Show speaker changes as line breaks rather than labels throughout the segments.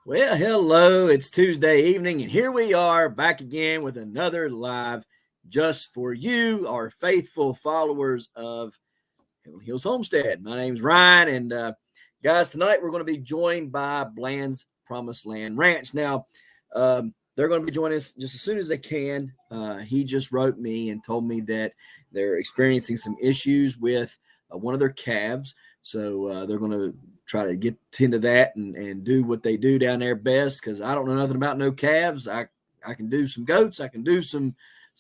Well, hello. It's Tuesday evening, and here we are back again with another live just for you, our faithful followers of Heavenly Hills Homestead. My name's Ryan, and guys, tonight we're going to be joined by Bland's Promised Land Ranch. Now, they're going to be joining us just as soon as they can. He just wrote me and told me that they're experiencing some issues with one of their calves, so they're going to try to get into that and do what they do down there best, because I don't know nothing about no calves. I can do some goats, I can do some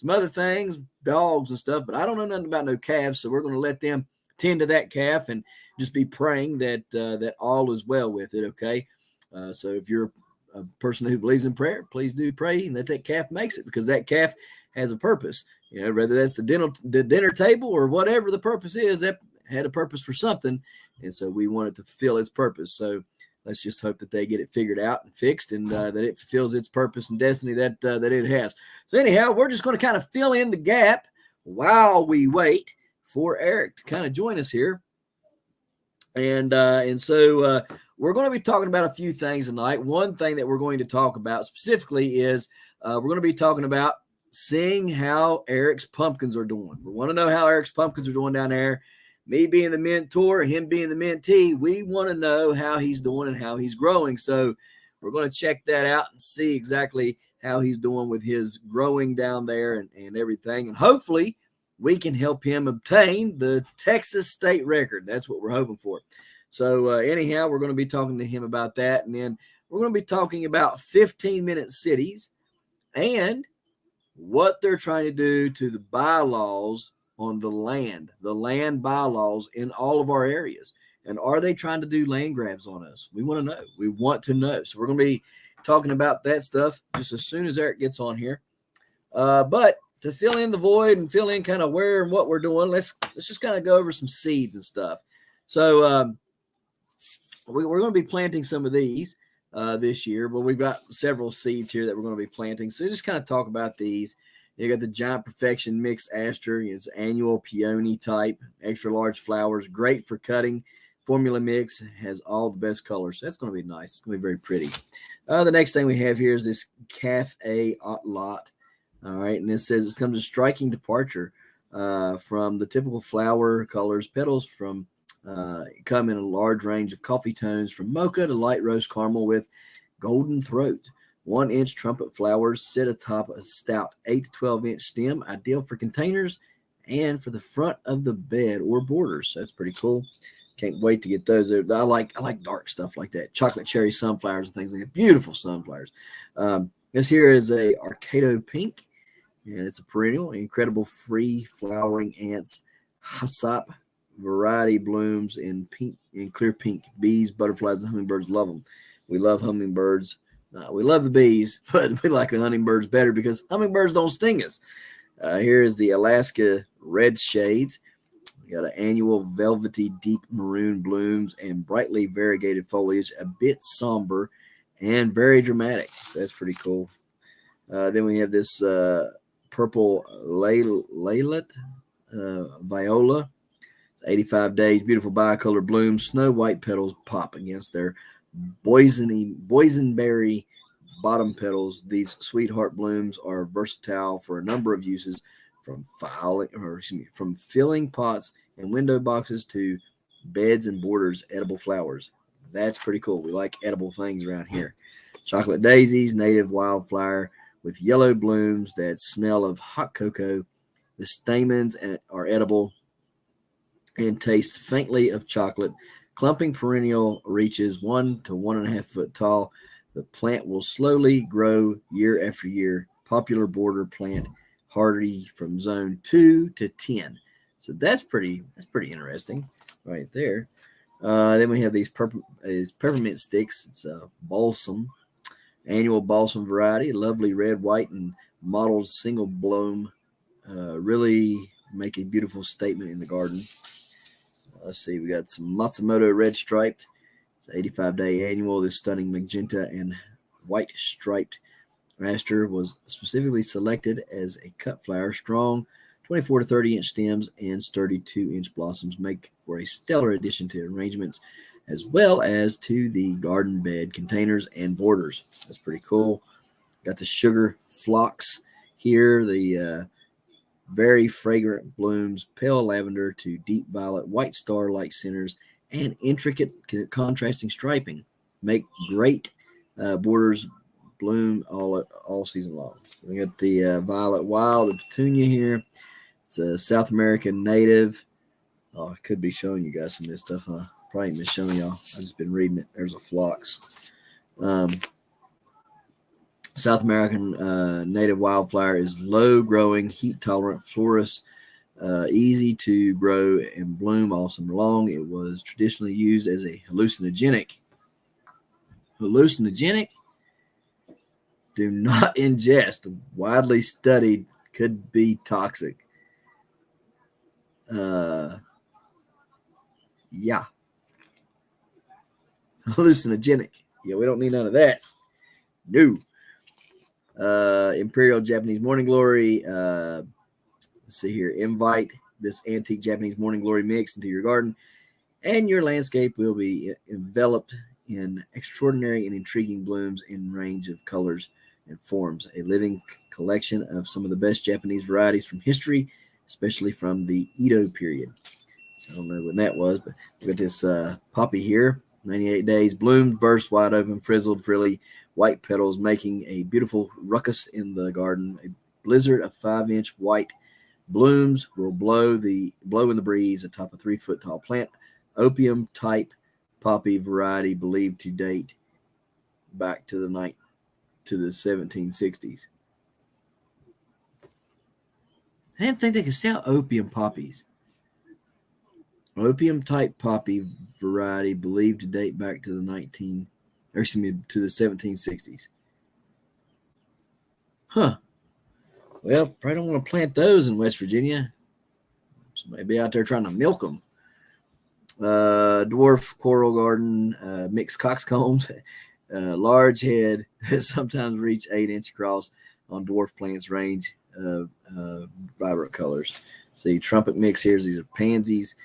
other things, dogs and stuff, but I don't know nothing about no calves. So we're going to let them tend to that calf and just be praying that that all is well with it. Okay, so if you're a person who believes in prayer, please do pray and that calf makes it, because that calf has a purpose. You know, whether that's the dinner table or whatever the purpose is, that had a purpose for something. And so we want it to fulfill its purpose. So let's just hope that they get it figured out and fixed, and that it fulfills its purpose and destiny that it has. So anyhow, we're just going to kind of fill in the gap while we wait for Eric to kind of join us here. And so we're going to be talking about a few things tonight. One thing that we're going to talk about specifically is we're going to be talking about seeing how Eric's pumpkins are doing. We want to know how Eric's pumpkins are doing down there. Me being the mentor, him being the mentee, we want to know how he's doing and how he's growing. So we're going to check that out and see exactly how he's doing with his growing down there and everything. And hopefully we can help him obtain the Texas state record. That's what we're hoping for. So anyhow, we're going to be talking to him about that. And then we're going to be talking about 15-minute cities and what they're trying to do to the bylaws on the land bylaws in all of our areas. And are they trying to do land grabs on us? We want to know. We want to know. So we're going to be talking about that stuff just as soon as Eric gets on here. But to fill in the void and fill in kind of where and what we're doing, let's just kind of go over some seeds and stuff. So we're going to be planting some of these this year, but we've got several seeds here that we're going to be planting. So just kind of talk about these. You got the Giant Perfection Mixed Aster. It's annual peony type, extra large flowers, great for cutting. Formula mix, has all the best colors. So that's going to be nice. It's going to be very pretty. The next thing we have here is this Cafe Lot. All right, and it says it comes a striking departure from the typical flower colors. Petals from come in a large range of coffee tones, from mocha to light roast caramel with golden throat. 1-inch trumpet flowers sit atop a stout 8 to 12-inch stem, ideal for containers and for the front of the bed or borders. So that's pretty cool. Can't wait to get those. I like dark stuff like that. Chocolate cherry sunflowers and things like that. Beautiful sunflowers. This here is a Arcado Pink, and it's a perennial, incredible free flowering ants. Hyssop variety blooms in pink, in clear pink. Bees, butterflies, and hummingbirds love them. We love hummingbirds. We love the bees, but we like the hummingbirds better because hummingbirds don't sting us. Here is the Alaska Red Shades. We got an annual velvety deep maroon blooms and brightly variegated foliage, a bit somber and very dramatic. So that's pretty cool. Then we have this purple Laylet Viola. It's 85 days, beautiful bicolor blooms, snow white petals pop against their boysenberry bottom petals. These sweetheart blooms are versatile for a number of uses, from filling pots and window boxes to beds and borders. Edible flowers. That's pretty cool. We like edible things around here. Chocolate daisies, native wildflower with yellow blooms that smell of hot cocoa. The stamens are edible and taste faintly of chocolate. Clumping perennial reaches 1 to 1.5 foot tall. The plant will slowly grow year after year. Popular border plant, hardy from zone 2 to 10. So that's pretty interesting right there. Then we have these peppermint sticks. It's a balsam, annual balsam variety, lovely red, white, and mottled single bloom. Really make a beautiful statement in the garden. Let's see, we got some Matsumoto red striped. It's 85-day annual. This stunning magenta and white striped aster was specifically selected as a cut flower. Strong 24 to 30-inch stems and sturdy 2-inch blossoms make for a stellar addition to arrangements. as well as to the garden bed containers and borders. That's pretty cool. Got the sugar phlox here, the very fragrant blooms, pale lavender to deep violet, white star-like centers, and intricate contrasting striping. Make great borders, bloom all season long. We got the violet wild, the petunia here. It's a South American native. Oh, I could be showing you guys some of this stuff, huh? Probably ain't been showing y'all. I've just been reading it. There's a phlox. South American native wildflower is low-growing, heat-tolerant florist, easy to grow and bloom all summer long. It was traditionally used as a hallucinogenic. Hallucinogenic? Do not ingest. Widely studied, could be toxic. Yeah. Hallucinogenic. Yeah, we don't need none of that. No. Imperial Japanese Morning Glory. Let's see here. Invite this antique Japanese Morning Glory mix into your garden, and your landscape will be enveloped in extraordinary and intriguing blooms in range of colors and forms. A living collection of some of the best Japanese varieties from history, especially from the Edo period. So I don't know when that was, but look at this poppy here. 98 days, bloomed, burst wide open, frizzled, frilly, white petals, making a beautiful ruckus in the garden. A blizzard of 5-inch white blooms will blow in the breeze atop a 3-foot tall plant. Opium type poppy variety believed to date back to the 1760s. I didn't think they could sell opium poppies. Opium type poppy variety believed to date back to the 1760s. Huh. Well, probably don't want to plant those in West Virginia. Somebody be out there trying to milk them. Dwarf coral garden, mixed coxcombs, large head, sometimes reach 8-inch across on dwarf plants, range of vibrant colors. See, trumpet mix here. These are pansies.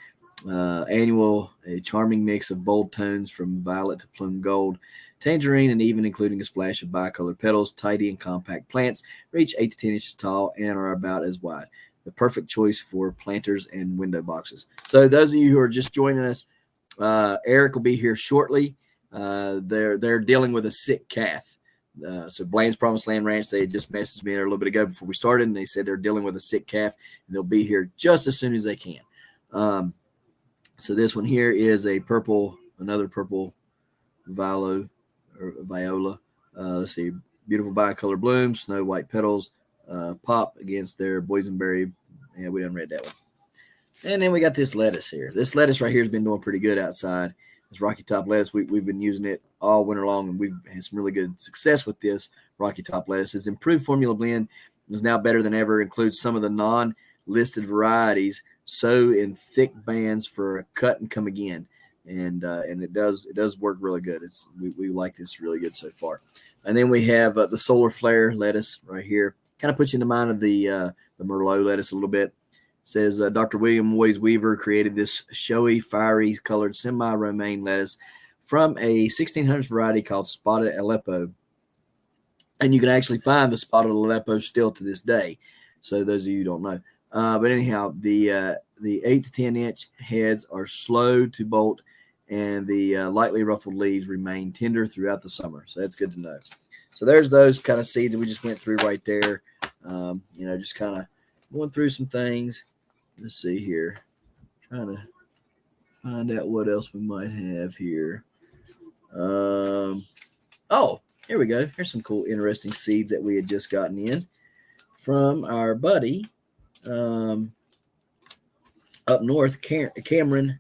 Annual, a charming mix of bold tones from violet to plum gold, tangerine, and even including a splash of bicolored petals. Tidy and compact plants reach 8 to 10 inches tall and are about as wide. The perfect choice for planters and window boxes. So those of you who are just joining us, Eric will be here shortly. They're dealing with a sick calf. So Blaine's Promised Land Ranch, they just messaged me there a little bit ago before we started, and they said they're dealing with a sick calf, and they'll be here just as soon as they can. So this one here is another purple viola. Let's see, beautiful bicolor blooms, snow white petals, pop against their boysenberry. Yeah, we done read that one. And then we got this lettuce here. This lettuce right here has been doing pretty good outside. This Rocky Top lettuce, we've been using it all winter long, and we've had some really good success with this Rocky Top lettuce. Its improved formula blend is now better than ever. It includes some of the non-listed varieties, sow in thick bands for a cut and come again. And it does work really good. We like this really good so far. And then we have the solar flare lettuce right here. Kind of puts you in the mind of the Merlot lettuce a little bit. It says Dr. William Moyes Weaver created this showy, fiery colored semi-romaine lettuce from a 1600s variety called Spotted Aleppo. And you can actually find the Spotted Aleppo still to this day. So those of you who don't know. But anyhow, the 8 to 10 inch heads are slow to bolt, and the lightly ruffled leaves remain tender throughout the summer. So that's good to know. So there's those kind of seeds that we just went through right there. Just kind of going through some things. Let's see here. Trying to find out what else we might have here. Here we go. Here's some cool, interesting seeds that we had just gotten in from our buddy up north, Cameron.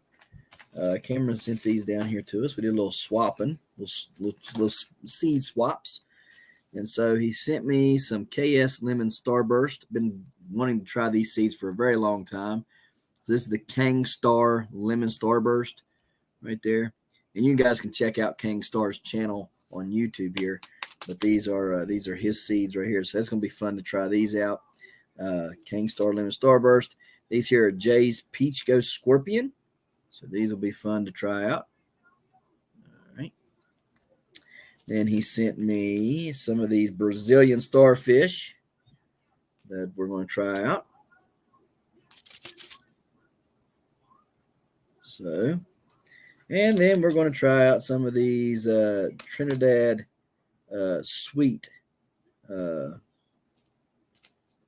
Cameron sent these down here to us. We did a little swapping, little seed swaps. And so he sent me some KS Lemon Starburst. Been wanting to try these seeds for a very long time. So this is the Kang Star Lemon Starburst right there. And you guys can check out Kang Star's channel on YouTube here. But these are his seeds right here. So that's going to be fun to try these out. Kang Star Lemon Starburst. These here are Jay's Peach Ghost Scorpion. So these will be fun to try out. Then he sent me some of these Brazilian starfish that we're going to try out. So, and then we're going to try out some of these Trinidad sweet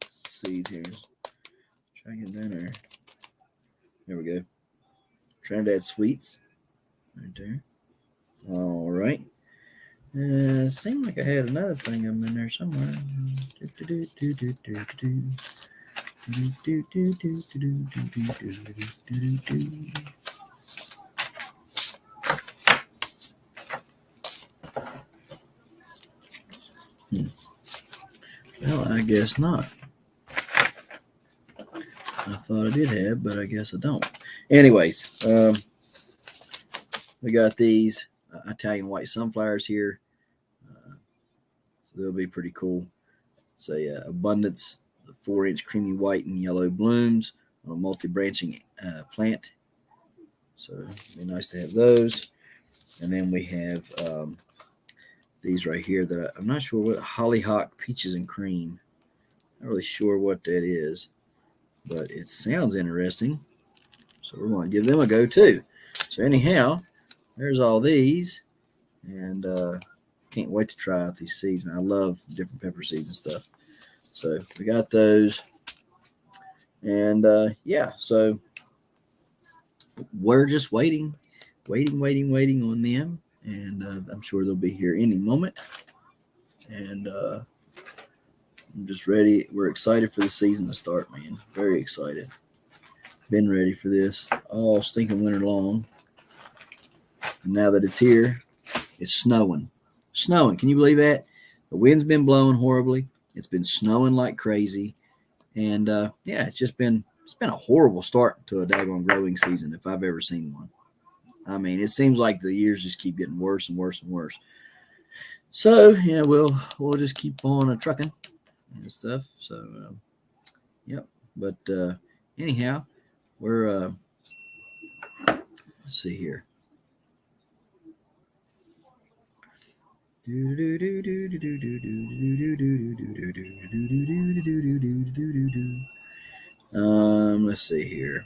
seeds here. Try to get down there. There we go. Trinidad sweets right there. All right. Seemed like I had another thing of them in there somewhere. Well, I guess not. I thought I did have, but I guess I don't. Anyways, we got these Italian white sunflowers here. So they'll be pretty cool. It's a abundance of 4-inch creamy white and yellow blooms on a multi-branching plant. So it'd be nice to have those. And then we have these right here that I'm not sure what, hollyhock peaches and cream. Not really sure what that is, but it sounds interesting. So we're going to give them a go too. So anyhow, there's all these, and can't wait to try out these seeds, man. I love different pepper seeds and stuff. So we got those, and yeah, so we're just waiting on them, and I'm sure they'll be here any moment. And I'm just ready. We're excited for the season to start, man. Very excited. Been ready for this all stinking winter long. And now that it's here, it's snowing. Can you believe that? The wind's been blowing horribly. It's been snowing like crazy. And yeah, it's been a horrible start to a daggone growing season if I've ever seen one. I mean, it seems like the years just keep getting worse and worse and worse. So yeah, we'll just keep on trucking and stuff. So yep. But anyhow, we're let's see here. Let's see here.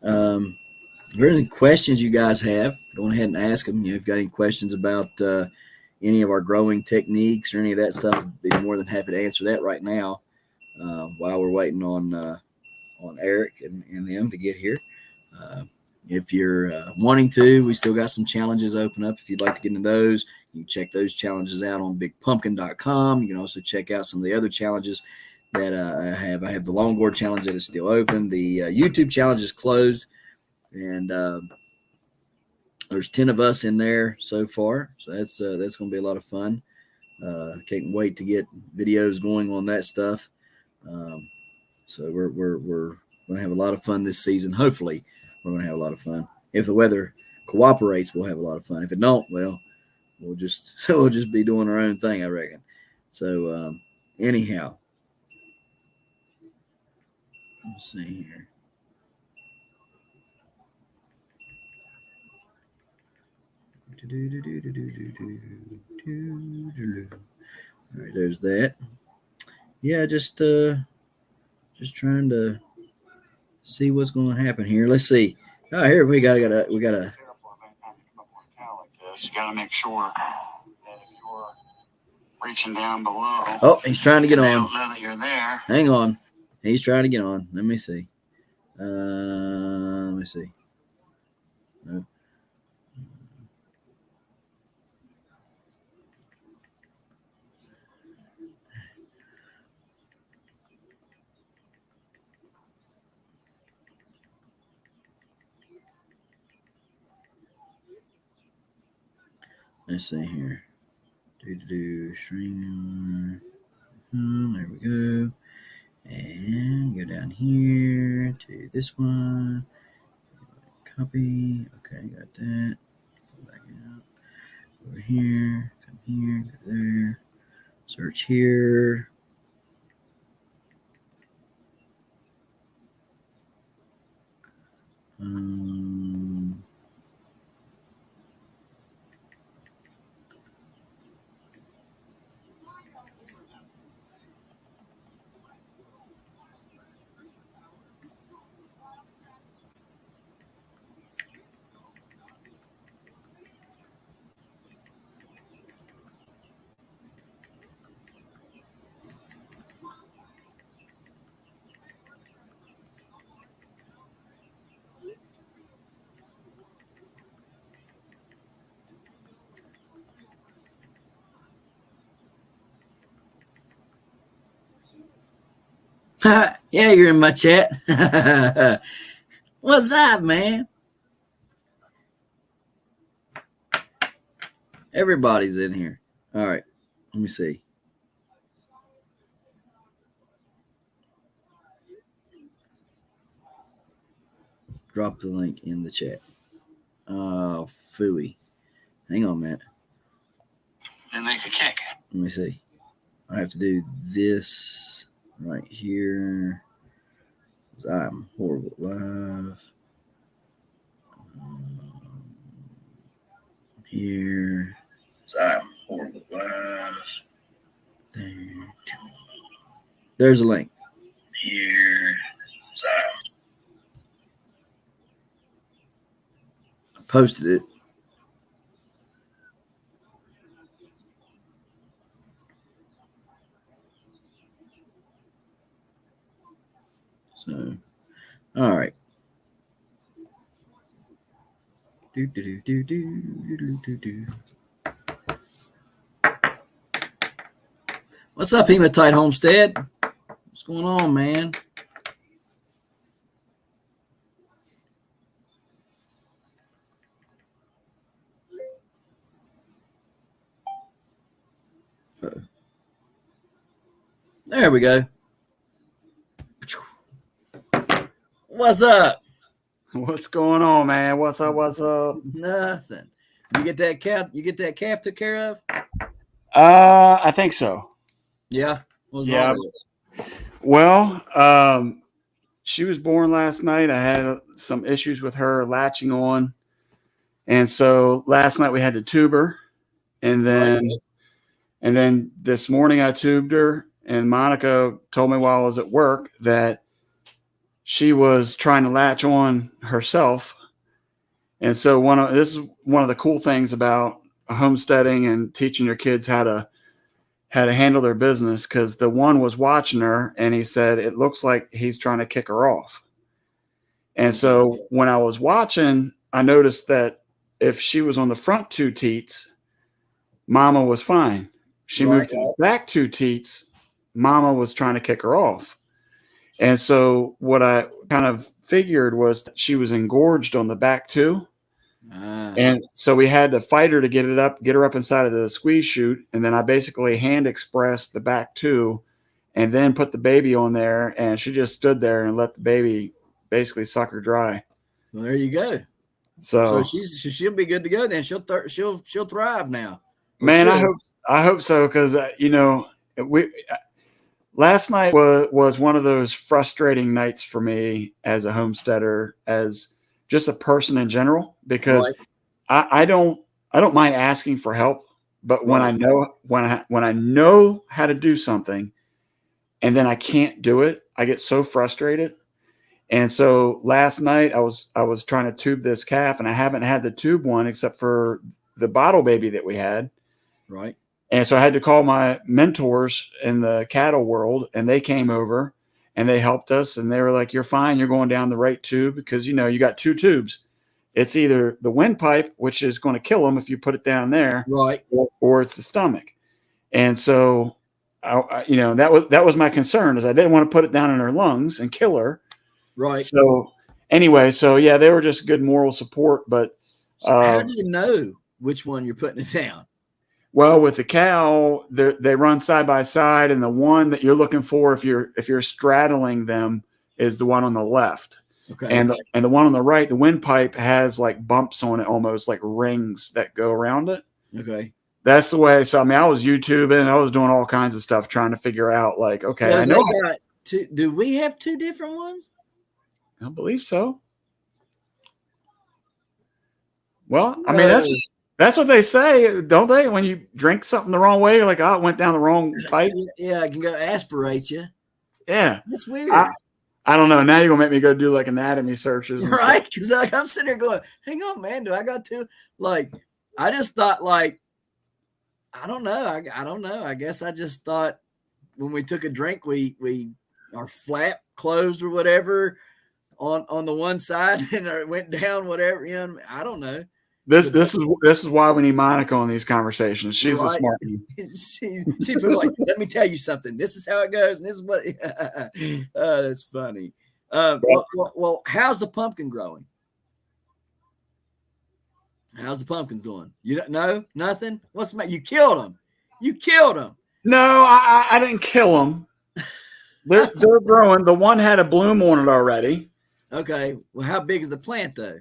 If there's any questions you guys have, go ahead and ask them. If you've got any questions about any of our growing techniques or any of that stuff, I'd be more than happy to answer that right now while we're waiting on Eric and them to get here. If you're wanting to, we still got some challenges open up. If you'd like to get into those, you can check those challenges out on bigpumpkin.com. You can also check out some of the other challenges that I have. I have the longboard challenge that is still open. The YouTube challenge is closed, and there's 10 of us in there so far. So that's going to be a lot of fun. Can't wait to get videos going on that stuff. So we're going to have a lot of fun this season. Hopefully, we're going to have a lot of fun. If the weather cooperates, we'll have a lot of fun. If it don't, well, we'll just be doing our own thing, I reckon. So anyhow, let's see here. All right, there's that. Yeah, just trying to see what's going to happen here. Let's see. Oh, here we got a. You got to make sure that if you're reaching down below. Oh, he's trying to get on. They don't know that you're there. Hang on. He's trying to get on. Let me see. Let me see. No. Let's see here. Stream. There we go. And go down here to this one. Copy. Okay, got that. Go back out. Over here. Come here. Go there. Search here. Yeah, you're in my chat. What's up, man? Everybody's in here. All right. Let me see. Drop the link in the chat. Phooey. Hang on a minute.
Then make a kick.
Let me see. I have to do this right here. I'm horrible live. Here. I'm horrible live. There's a link. Here. I posted it. So, all right. What's up, Hematite Homestead? What's going on, man? There we go. What's up?
What's going on, man? What's up? What's up?
Nothing. You get that calf? You get that calf took care of?
I think so.
Yeah. What's
Yeah.
wrong with it?
Well, she was born last night. I had some issues with her latching on, and so last night we had to tube her, and then this morning I tubed her. And Monica told me while I was at work that she was trying to latch on herself. And so this is one of the cool things about homesteading and teaching your kids how to handle their business, because the one was watching her and he said, it looks like he's trying to kick her off. And so when I was watching, I noticed that if she was on the front two teats, Mama was fine. She moved to the back two teats, Mama was trying to kick her off. And so what I kind of figured was that she was engorged on the back two. And so we had to fight her to get her up inside of the squeeze chute. And then I basically hand expressed the back two and then put the baby on there. And she just stood there and let the baby basically suck her dry.
Well, there you go. So she'll be good to go then. She'll thrive now.
Man, I hope so, because last night was one of those frustrating nights for me as a homesteader, as just a person in general, because I don't mind asking for help, but when I know how to do something and then I can't do it, I get so frustrated. And so last night I was trying to tube this calf, and I haven't had the tube one except for the bottle baby that we had.
Right.
And so I had to call my mentors in the cattle world, and they came over and they helped us, and they were like, you're fine. You're going down the right tube, because, you got two tubes. It's either the windpipe, which is going to kill them if you put it down there,
right,
or it's the stomach. And so, that was my concern, is I didn't want to put it down in her lungs and kill her.
Right.
So anyway, yeah, they were just good moral support. But
how do you know which one you're putting it down?
Well, with the cow, they run side by side, and the one that you're looking for, if you're straddling them, is the one on the left.
Okay.
And the one on the right, the windpipe, has like bumps on it, almost like rings that go around it.
Okay.
That's the way. So I was YouTubing, I was doing all kinds of stuff trying to figure out, like, okay,
so
I know.
Do we have two different ones?
I believe so. Well, I mean, that's what they say, don't they? When you drink something the wrong way, you're like, oh, it went down the wrong pipe.
Yeah, I can go aspirate you.
Yeah.
That's weird.
I don't know. Now you're going to make me go do like anatomy searches.
Right? Because I'm sitting there going, hang on, man. Do I got two? Like, I just thought, like, I don't know. I don't know. I guess I just thought when we took a drink, our flap closed or whatever on the one side, and it went down, whatever. I don't know.
This is why we need Monica on these conversations. She's a smart one.
she put like, let me tell you something. This is how it goes, and this is what. That's funny. Well, how's the pumpkin growing? How's the pumpkins doing? You don't know nothing. What's the matter? You killed them. You killed them.
No, I didn't kill them. They're growing. The one had a bloom on it already.
Okay. Well, how big is the plant though?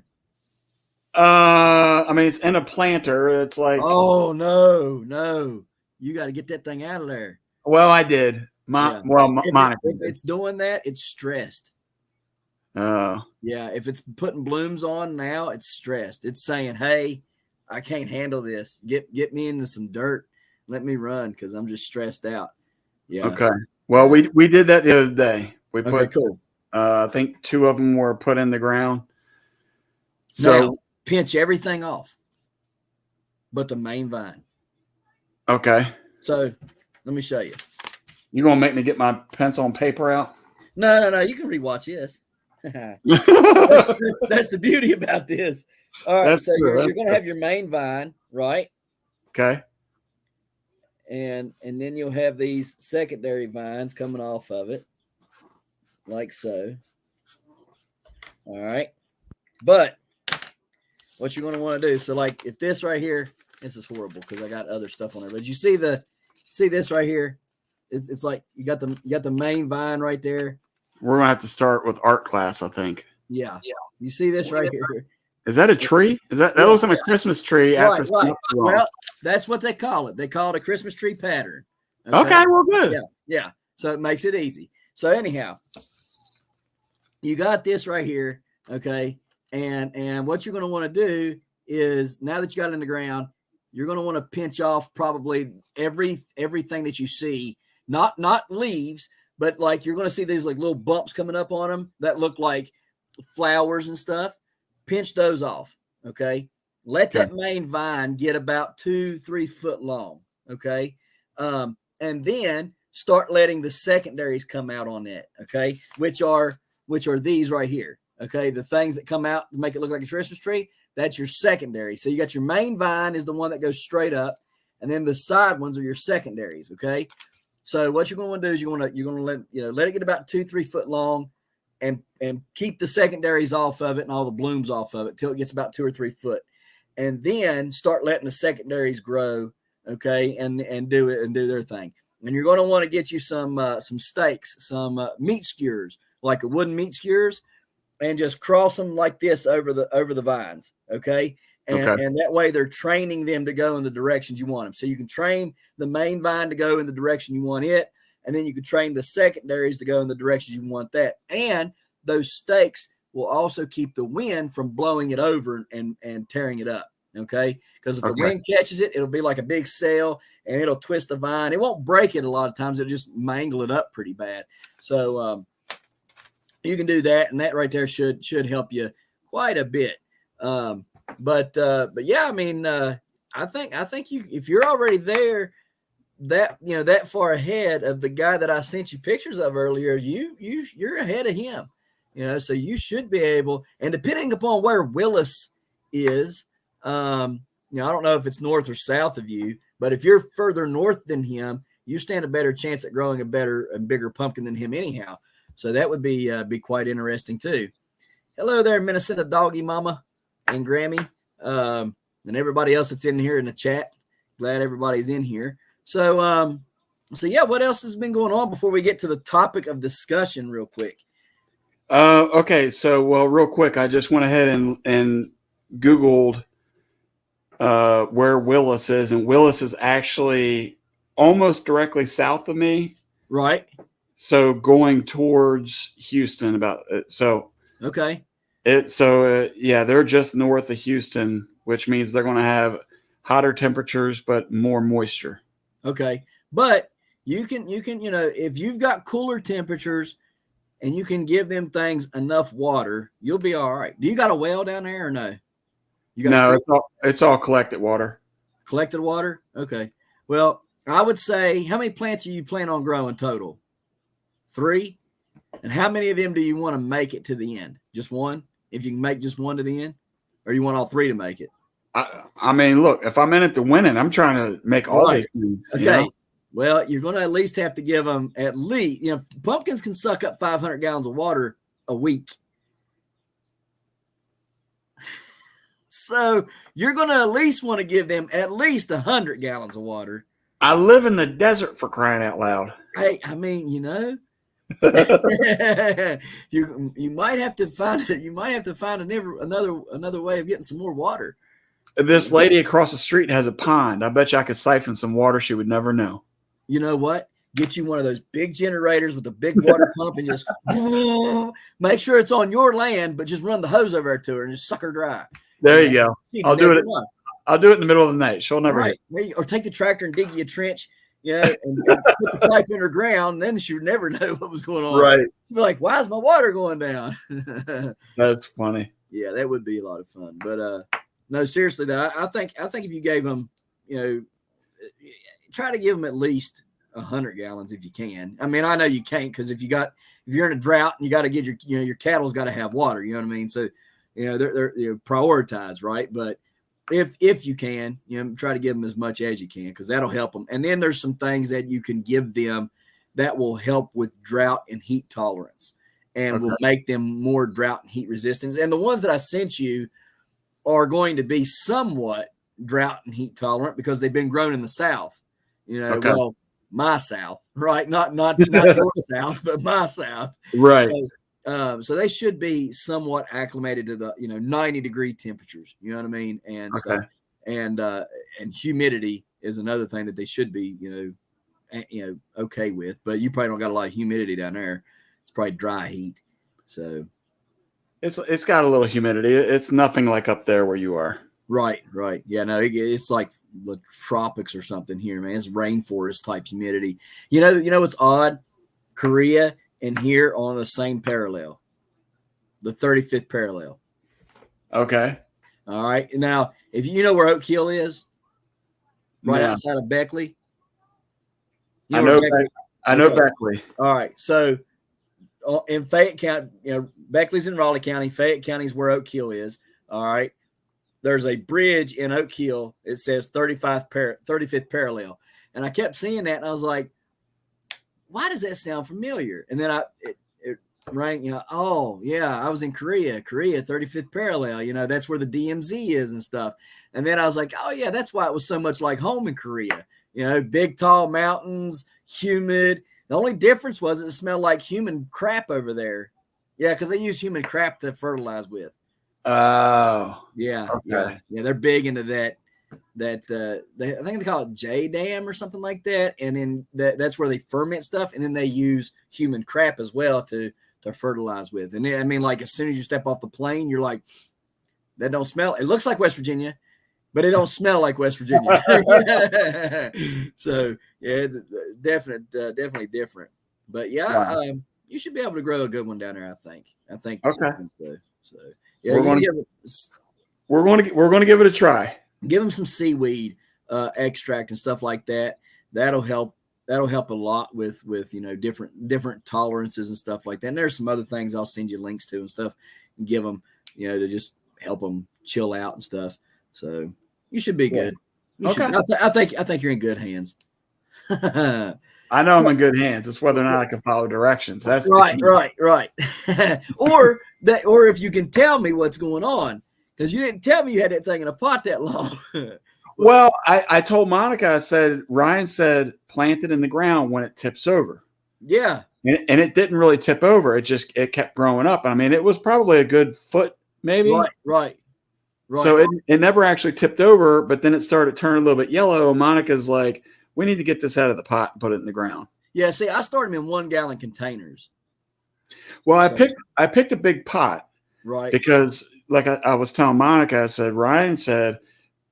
I mean, it's in a planter. It's like,
oh no, you got to get that thing out of there.
Well, I did. Monica.
If it's doing that, it's stressed.
Oh.
Yeah, if it's putting blooms on now, it's stressed. It's saying, "Hey, I can't handle this. Get me into some dirt. Let me run because I'm just stressed out." Yeah.
Okay. Well, we did that the other day. We put
cool.
I think 2 of them were put in the ground. So
now, pinch everything off, but the main vine.
Okay.
So let me show you.
You gonna make me get my pencil and paper out?
No. You can rewatch this. That's the beauty about this. All right, so you're going to have your main vine, right?
Okay.
And then you'll have these secondary vines coming off of it, like so. All right. But what you're going to want to do, so like if this right here, this is horrible because I got other stuff on there. But you see this right here? It's like you got the main vine right there.
We're gonna have to start with art class, I think.
Yeah. You see this right here?
Is that a tree? That looks like a Christmas tree?
Right. Well, that's what they call it. They call it a Christmas tree pattern.
Okay, well, good.
Yeah. So it makes it easy. So anyhow, you got this right here, okay? And what you're going to want to do is now that you got it in the ground, you're going to want to pinch off probably everything that you see, not leaves. But like you're going to see these like little bumps coming up on them that look like flowers and stuff. Pinch those off, okay? Let that main vine get about 2-3 foot long, okay? And then start letting the secondaries come out on that, okay? Which are these right here, okay? The things that come out to make it look like a Christmas tree, that's your secondary. So you got your main vine is the one that goes straight up, and then the side ones are your secondaries, okay? So what you're going to do is you're going to let it get about 2-3 foot long, and keep the secondaries off of it and all the blooms off of it till it gets about 2 or 3 foot, and then start letting the secondaries grow, okay, and do their thing. And you're going to want to get you some stakes, some meat skewers, like a wooden meat skewers, and just cross them like this over the vines, okay. And that way they're training them to go in the directions you want them. So you can train the main vine to go in the direction you want it. And then you can train the secondaries to go in the directions you want that. And those stakes will also keep the wind from blowing it over and tearing it up, okay? Because if the wind catches it, it'll be like a big sail, and it'll twist the vine. It won't break it a lot of times. It'll just mangle it up pretty bad. So you can do that, and that right there should help you quite a bit. But yeah, I mean, I think you, if you're already there, that far ahead of the guy that I sent you pictures of earlier, you're ahead of him, so you should be able, and depending upon where Willis is, I don't know if it's north or south of you, but if you're further north than him, you stand a better chance at growing a better and bigger pumpkin than him anyhow. So that would be quite interesting too. Hello there, Minnesota Doggy Mama and Grammy, and everybody else that's in here in the chat. Glad everybody's in here. So yeah, what else has been going on before we get to the topic of discussion real quick?
Okay. So, well, real quick, I just went ahead and Googled where Willis is, and Willis is actually almost directly south of me.
Right.
So going towards Houston
okay.
Yeah, they're just north of Houston, which means they're going to have hotter temperatures, but more moisture.
Okay. But you can, if you've got cooler temperatures and you can give them things enough water, you'll be all right. Do you got a well down there or no?
No, it's all collected water.
Collected water? Okay. Well, I would say, how many plants do you plan on growing total? 3? And how many of them do you want to make it to the end? Just one? If you can make just one to the end? Or you want all 3 to make it?
I mean, look, if I'm in it to win it, I'm trying to make all these things.
Okay.
You know?
Well, you're going to at least have to give them at least, pumpkins can suck up 500 gallons of water a week. So you're going to at least want to give them at least 100 gallons of water.
I live in the desert, for crying out loud.
Hey, I mean, you might have to find another way of getting some more water.
This lady across the street has a pond. I bet you I could siphon some water she would never know.
You know what? Get you one of those big generators with a big water pump and just make sure it's on your land, but just run the hose over to her and just suck her dry.
There you go. I'll do it. I'll do it in the middle of the night. She'll never hit.
Or take the tractor and dig you a trench, and put the pipe underground, and then she would never know what was going on.
Right.
She'd be like, why is my water going down?
That's funny.
Yeah, that would be a lot of fun. But no, seriously though, I think if you gave them, try to give them at least 100 gallons if you can. I mean, I know you can't, because if you're in a drought and you got to get your cattle's got to have water. You know what I mean? So they're prioritized, right? But if you can, try to give them as much as you can, because that'll help them. And then there's some things that you can give them that will help with drought and heat tolerance, and will make them more drought and heat resistant. And the ones that I sent you are going to be somewhat drought and heat tolerant because they've been grown in the South. Well, my South, right? Not your South, but my South,
right?
So they should be somewhat acclimated to the 90-degree temperatures. You know what I mean? And stuff. And humidity is another thing that they should be okay with. But you probably don't got a lot of humidity down there. It's probably dry heat. So
it's got a little humidity. It's nothing like up there where you are.
Right. Yeah, no, it's like the tropics or something here, man. It's rainforest type humidity. You know what's odd? Korea and here on the same parallel, the 35th parallel.
Okay.
All right. Now, if you know where Oak Hill is, right outside of Beckley.
I know Beckley.
All right. So in Fayette County, Beckley's in Raleigh County. Fayette County is where Oak Hill is. All right. There's a bridge in Oak Hill. It says 35th parallel. And I kept seeing that, and I was like, why does that sound familiar? And then it rang, oh, yeah, I was in Korea, 35th parallel. That's where the DMZ is and stuff. And then I was like, oh, yeah, that's why it was so much like home in Korea. Big, tall mountains, humid. The only difference was it smelled like human crap over there. Yeah, because they use human crap to fertilize with.
Oh,
yeah,
okay.
Yeah. They're big into that. I think they call it J Dam or something like that, and then that's where they ferment stuff, and then they use human crap as well to fertilize with. And I mean, like as soon as you step off the plane, you're like, that don't smell. It looks like West Virginia, but it don't smell like West Virginia. So yeah, it's definitely different. But yeah, you should be able to grow a good one down there. I think. Okay. So yeah, we're
going to give it a try.
Give them some seaweed extract and stuff like that. That'll help a lot with different tolerances and stuff like that. And there's some other things I'll send you links to and stuff, and give them to just help them chill out and stuff. So you should be good. I think you're in good hands.
I know I'm in good hands. It's whether or not I can follow directions. That's
right. or if you can tell me what's going on, because you didn't tell me you had that thing in a pot that long.
Well, I told Monica, I said, Ryan said, plant it in the ground when it tips over.
Yeah.
And it didn't really tip over. It kept growing up. I mean, it was probably a good foot, maybe.
Right.
So it never actually tipped over, but then it started turning a little bit yellow. Monica's like, we need to get this out of the pot and put it in the ground.
Yeah, see, I started them in 1 gallon containers.
Well, I picked a big pot.
Right.
Because like I was telling Monica, I said, Ryan said,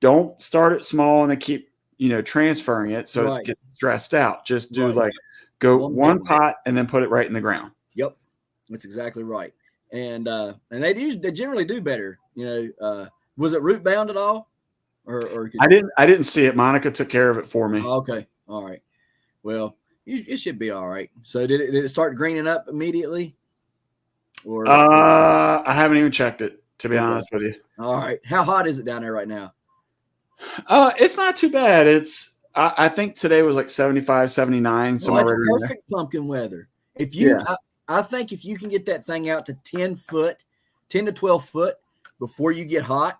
don't start it small and then keep, transferring it so it gets stressed out. Just do go one pot and then put it right in the ground.
Yep. That's exactly right. And they generally do better. Was it root bound at all? Or
I didn't see it. Monica took care of it for me.
Okay. All right. Well, it should be all right. So did it start greening up immediately? Or
I haven't even checked it, to be honest with you.
All right. How hot is it down there right now?
It's not too bad. I think today was like 75, 79.
Well, it's perfect pumpkin weather. If you,
Yeah.
I think if you can get that thing out to 10 to 12 foot before you get hot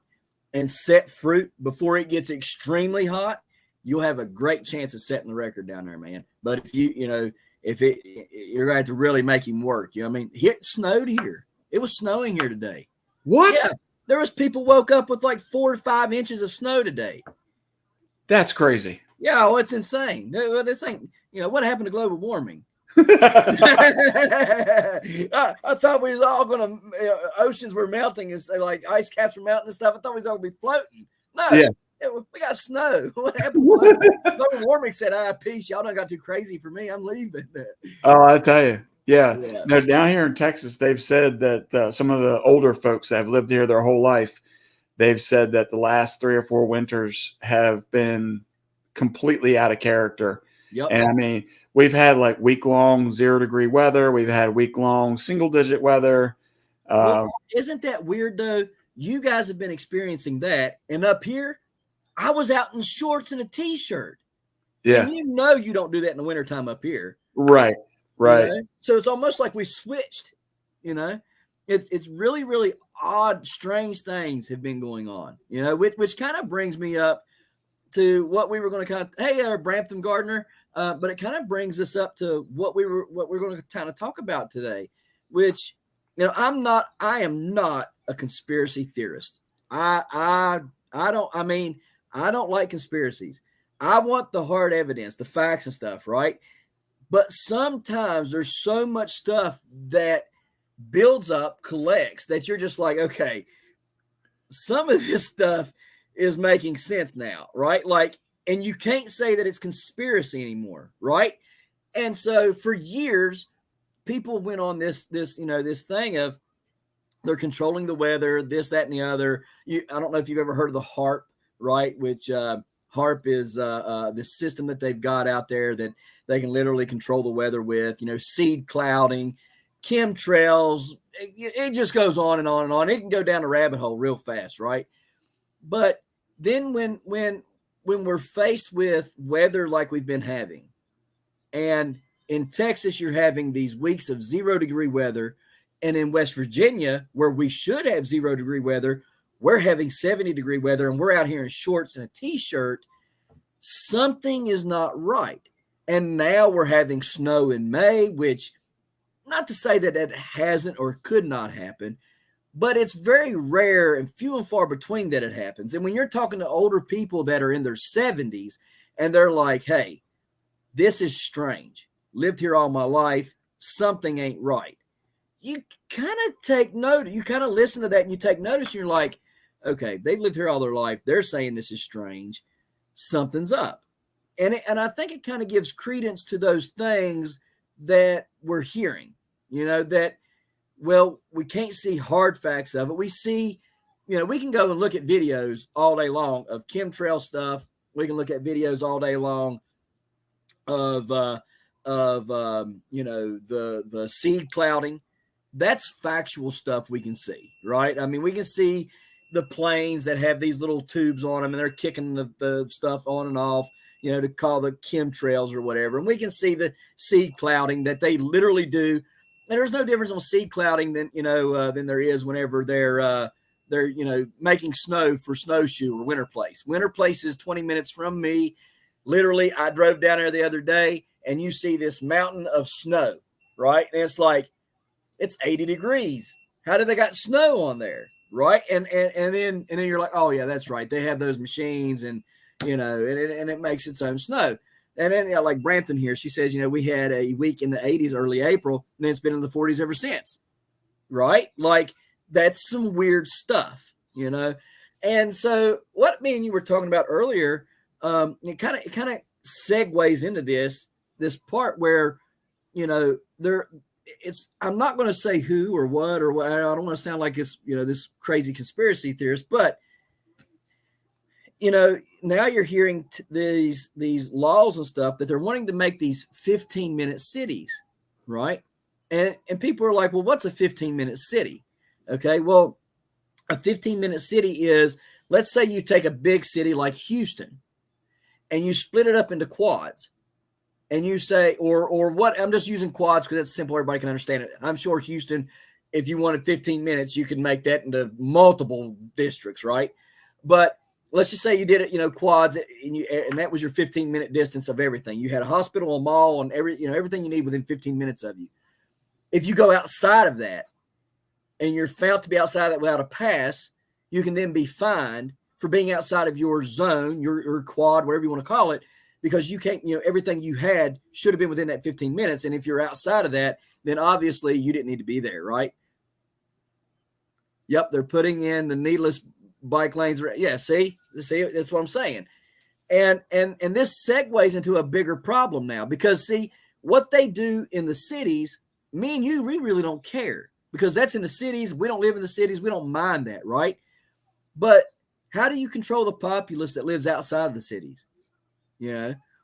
and set fruit before it gets extremely hot, you'll have a great chance of setting the record down there, man. But if you're going to have to really make him work. You know what I mean? It snowed here. It was snowing here today.
What?
Yeah. There was people woke up with like 4 to 5 inches of snow today.
That's crazy.
Yeah, well, it's insane. This ain't, what happened to global warming? I thought we was all going to, oceans were melting and say like ice caps were melting and stuff. I thought we was all going to be floating. No,
yeah.
We got snow. What happened? Global warming said, peace. Y'all done got too crazy for me. I'm leaving.
Oh, I tell you. Yeah. No, down here in Texas, they've said that some of the older folks that have lived here their whole life, they've said that the last 3 or 4 winters have been completely out of character.
Yep.
And I mean, we've had like week-long 0-degree weather. We've had week-long single-digit weather.
Well, isn't that weird though? You guys have been experiencing that. And up here, I was out in shorts and a t-shirt.
Yeah.
And you don't do that in the wintertime up here.
Right. Right.
So it's almost like we switched, it's really, really odd, strange things have been going on, which kind of brings me up to what we were going to Brampton Gardner. But it kind of brings us up to what we're going to kind of talk about today, which, I am not a conspiracy theorist. I don't like conspiracies. I want the hard evidence, the facts and stuff. Right. But sometimes there's so much stuff that builds up, collects, that you're just like, okay, some of this stuff is making sense now, right? Like, and you can't say that it's conspiracy anymore, right? And so for years, people went on this thing of they're controlling the weather, this, that, and the other. I don't know if you've ever heard of the HARP, right? Which HARP is the system that they've got out there that they can literally control the weather with, seed clouding, chemtrails. It just goes on and on and on. It can go down a rabbit hole real fast, right? But then when we're faced with weather like we've been having, and in Texas, you're having these weeks of 0-degree weather, and in West Virginia, where we should have 0-degree weather, we're having 70-degree weather, and we're out here in shorts and a t-shirt. Something is not right. And now we're having snow in May, which, not to say that it hasn't or could not happen, but it's very rare and few and far between that it happens. And when you're talking to older people that are in their 70s and they're like, hey, this is strange. Lived here all my life. Something ain't right. You kind of take note. You kind of listen to that and you take notice. And you're like, okay, they've lived here all their life. They're saying this is strange. Something's up. And I think it kind of gives credence to those things that we're hearing, that, well, we can't see hard facts of it. We see, we can go and look at videos all day long of chemtrail stuff. We can look at videos all day long of the seed clouding. That's factual stuff we can see, right? I mean, we can see the planes that have these little tubes on them and they're kicking the stuff on and off, to call the chemtrails or whatever. And we can see the seed clouding that they literally do. And there's no difference on seed clouding than there is whenever they're making snow for snowshoe or winter place. Winter place is 20 minutes from me. Literally, I drove down there the other day and you see this mountain of snow, right? And it's like, it's 80 degrees. How did they got snow on there? Right. And then you're like, oh yeah, that's right. They have those machines and, and it makes its own snow. And then, like Brampton here, she says, we had a week in the 80s, early April, and then it's been in the 40s ever since. Right. Like, that's some weird stuff, And so what me and you were talking about earlier, it kind of segues into this part where, I'm not going to say who or what or what. I don't want to sound like it's, this crazy conspiracy theorist, but, now you're hearing these laws and stuff that they're wanting to make these 15-minute cities, right? And people are like, well, what's a 15-minute city? Okay, well, a 15-minute city is let's say you take a big city like Houston and you split it up into quads. And you say, or what, I'm just using quads because it's simple. Everybody can understand it. I'm sure Houston, if you wanted 15 minutes, you could make that into multiple districts, right? But let's just say you did it, quads, and that was your 15-minute distance of everything. You had a hospital, a mall, and everything you need within 15 minutes of you. If you go outside of that and you're found to be outside of that without a pass, you can then be fined for being outside of your zone, your quad, whatever you want to call it, because you can't, everything you had should have been within that 15 minutes. And if you're outside of that, then obviously you didn't need to be there, right? Yep, they're putting in the needless bike lanes. Yeah, see, that's what I'm saying. And this segues into a bigger problem now because, see, what they do in the cities, me and you, we really don't care because that's in the cities. We don't live in the cities. We don't mind that, right? But how do you control the populace that lives outside of the cities?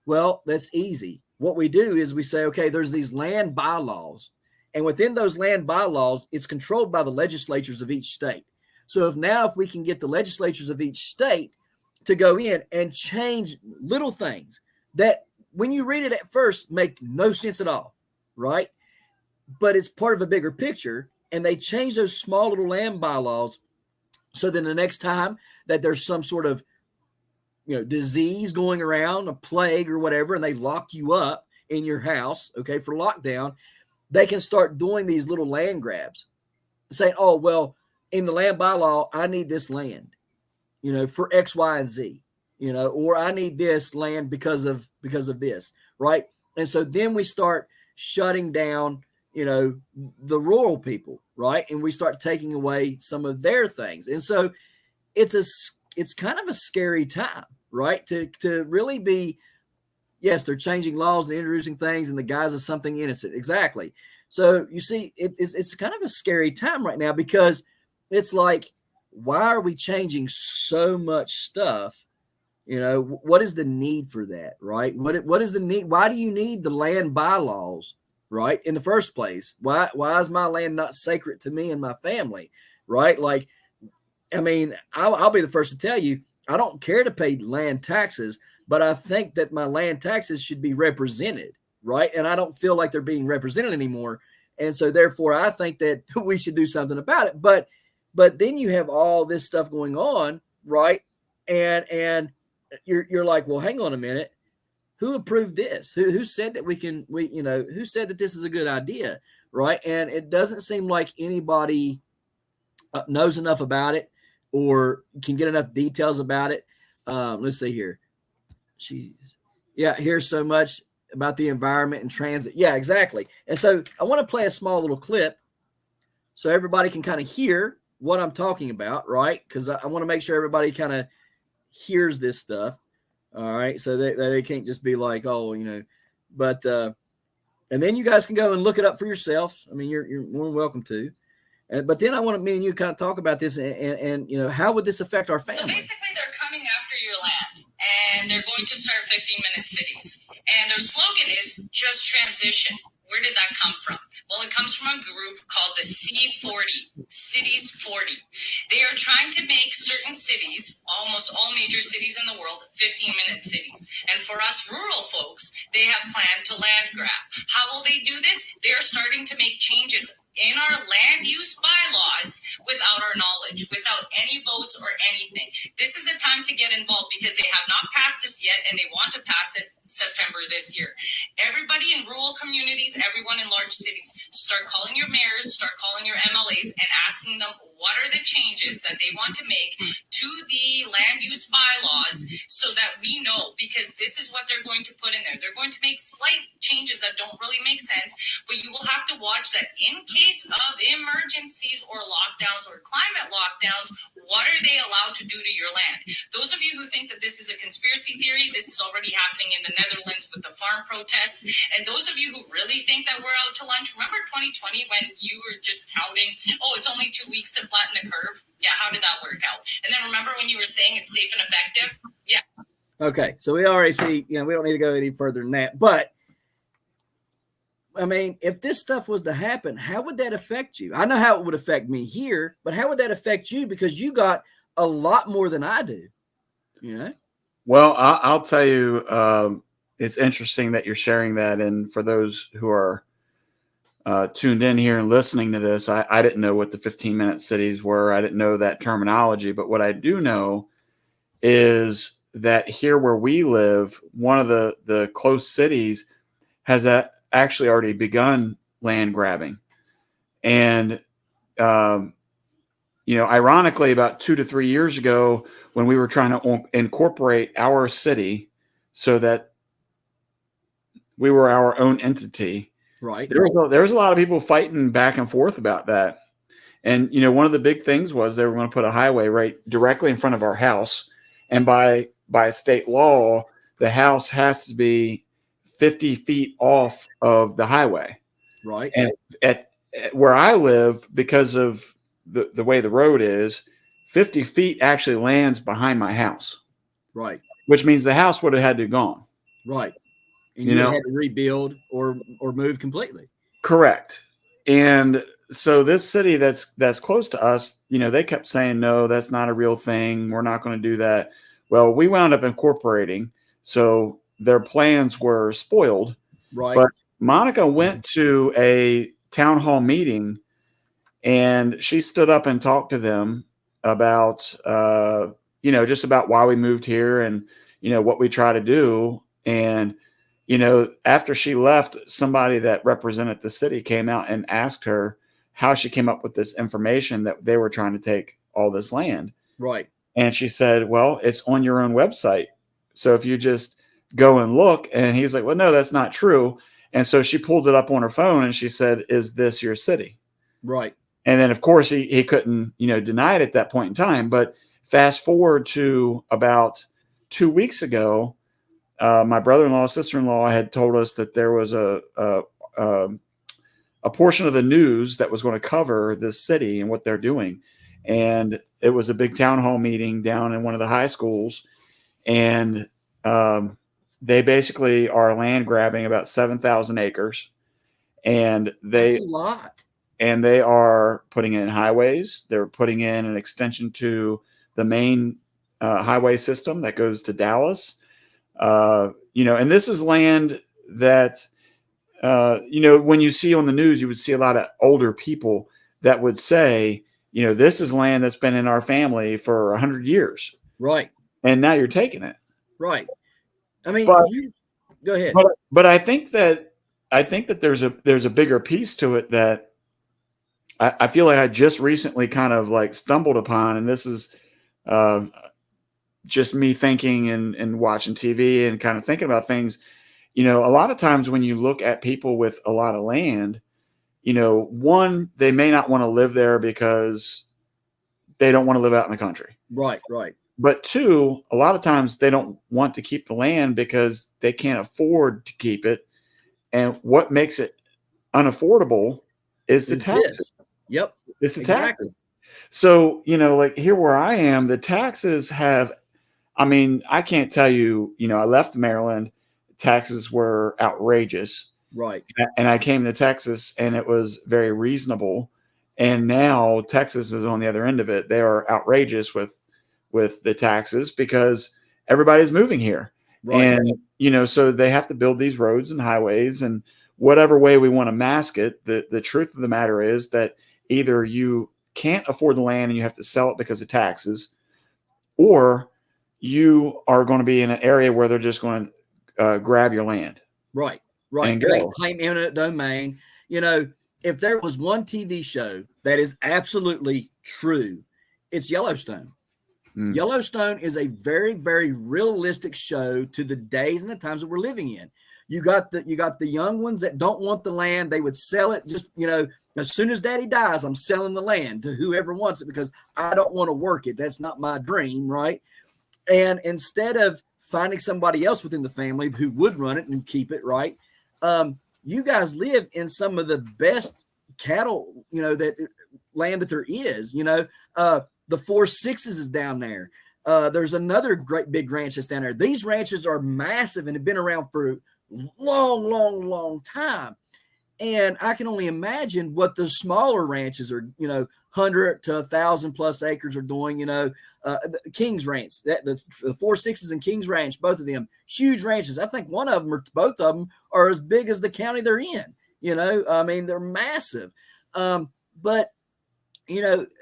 Well, that's easy. What we do is we say, okay, there's these land bylaws, and within those land bylaws, it's controlled by the legislatures of each state. So if we can get the legislatures of each state to go in and change little things that when you read it at first make no sense at all, right? But it's part of a bigger picture, and they change those small little land bylaws. So then the next time that there's some sort of disease going around, a plague or whatever, and they lock you up in your house, okay, for lockdown, they can start doing these little land grabs, saying, oh, well, in the land bylaw, I need this land, for X, Y, and Z, or I need this land because of this, right? And so then we start shutting down, the rural people, right? And we start taking away some of their things. And so it's kind of a scary time, right? To really be, yes, they're changing laws and introducing things in the guise of something innocent. Exactly. So you see, it's kind of a scary time right now because it's like, why are we changing so much stuff? What is the need for that, right? What is the need? Why do you need the land bylaws, right? In the first place, why is my land not sacred to me and my family, right? Like, I mean, I'll be the first to tell you, I don't care to pay land taxes, but I think that my land taxes should be represented, right? And I don't feel like they're being represented anymore. And so therefore, I think that we should do something about it. But then you have all this stuff going on, right? And you're like, well, hang on a minute. Who approved this? Who said that who said that this is a good idea, right? And it doesn't seem like anybody knows enough about it or can get enough details about it. Let's see here. Jeez. Yeah, here's so much about the environment and transit. Yeah, exactly. And so I want to play a small little clip so everybody can kind of hear what I'm talking about, right? Because I want to make sure everybody kind of hears this stuff. All right. So they can't just be like, oh, but and then you guys can go and look it up for yourself. I mean, you're more than welcome to. But then I want me and you kind of talk about this and how would this affect our family?
So basically, they're coming after your land, and they're going to start 15-minute cities. And their slogan is just transition. Where did that come from? Well, it comes from a group called the C40, Cities 40. They are trying to make certain cities, almost all major cities in the world, 15-minute cities. And for us rural folks, they have planned to land grab. How will they do this? They are starting to make changes in our land use bylaws without our knowledge, without any votes or anything. This is a time to get involved because they have not passed this yet and they want to pass it September this year. Everybody in rural communities, everyone in large cities, start calling your mayors, start calling your MLAs and asking them what are the changes that they want to make to the land use bylaws so that we know, because this is what they're going to put in there. They're going to make slight changes that don't really make sense, but you will have to watch that in case of emergencies or lockdowns or climate lockdowns, what are they allowed to do to your land? Those of you who think that this is a conspiracy theory, this is already happening in the Netherlands with the farm protests. And those of you who really think that we're out to lunch, remember 2020 when you were just touting, oh, it's only 2 weeks to flatten the curve? Yeah, how did that work out? And then remember when you were saying it's safe and effective? Yeah.
Okay, so we already see, we don't need to go any further than that. But I mean, if this stuff was to happen, how would that affect you? I know how it would affect me here, but how would that affect you? Because you got a lot more than I do,
Well, I'll tell you, it's interesting that you're sharing that. And for those who are tuned in here and listening to this, I didn't know what the 15-minute cities were. I didn't know that terminology. But what I do know is that here where we live, one of the close cities has actually already begun land grabbing. And, ironically, about 2 to 3 years ago, when we were trying to incorporate our city so that we were our own entity,
right?
There was a lot of people fighting back and forth about that. And, one of the big things was they were going to put a highway right directly in front of our house. And by state law, the house has to be 50 feet off of the highway.
Right.
And at where I live, because of the way the road is, 50 feet actually lands behind my house.
Right.
Which means the house would have had to gone.
Right. And you had to rebuild or move completely. Correct.
And so this city that's close to us, they kept saying, no, that's not a real thing. We're not going to do that. Well, we wound up incorporating. So their plans were spoiled.
Right.
But Monica went to a town hall meeting and she stood up and talked to them about, just about why we moved here and, what we try to do. And, after she left, somebody that represented the city came out and asked her how she came up with this information that they were trying to take all this land.
Right.
And she said, well, it's on your own website. So if you just go and look, and he's like, well, no, that's not true. And so she pulled it up on her phone and she said, is this your city?
Right.
And then of course he couldn't, deny it at that point in time. But fast forward to about 2 weeks ago, my brother-in-law, sister-in-law had told us that there was a portion of the news that was going to cover this city and what they're doing. And it was a big town hall meeting down in one of the high schools. And they basically are land grabbing about 7,000 acres. And
that's a lot.
And they are putting in highways. They're putting in an extension to the main highway system that goes to Dallas. And this is land that, when you see on the news, you would see a lot of older people that would say, this is land that's been in our family for 100 years.
Right.
And now you're taking it.
Right. I mean, go ahead.
But I think that there's a bigger piece to it that I feel like I just recently kind of like stumbled upon, and this is, just me thinking and watching TV and kind of thinking about things. A lot of times when you look at people with a lot of land, one, they may not want to live there because they don't want to live out in the country.
Right, right.
But two, a lot of times they don't want to keep the land because they can't afford to keep it. And what makes it unaffordable is the taxes.
Yep.
It's the taxes. So, like here where I am, the taxes I can't tell you, I left Maryland, taxes were outrageous.
Right.
And I came to Texas and it was very reasonable. And now Texas is on the other end of it. They are outrageous with the taxes because everybody's moving here. Right. And, so they have to build these roads and highways and whatever way we want to mask it. The truth of the matter is that either you can't afford the land and you have to sell it because of taxes, or you are going to be in an area where they're just going to grab your land.
Right. Right.
And
claim eminent domain. If there was one TV show that is absolutely true, it's Yellowstone. Mm. Yellowstone is a very, very realistic show to the days and the times that we're living in. You got the young ones that don't want the land. They would sell it just, as soon as daddy dies, I'm selling the land to whoever wants it because I don't want to work it. That's not my dream. Right. And instead of finding somebody else within the family who would run it and keep it, right, you guys live in some of the best cattle, that land that there is. The 4 Sixes is down there. There's another great big ranch that's down there. These ranches are massive and have been around for long, long, long time. And I can only imagine what the smaller ranches are, 100 to 1,000 plus acres are doing, King's Ranch, the 4 Sixes and King's Ranch, both of them huge ranches. I think one of them or both of them are as big as the county they're in, they're massive. But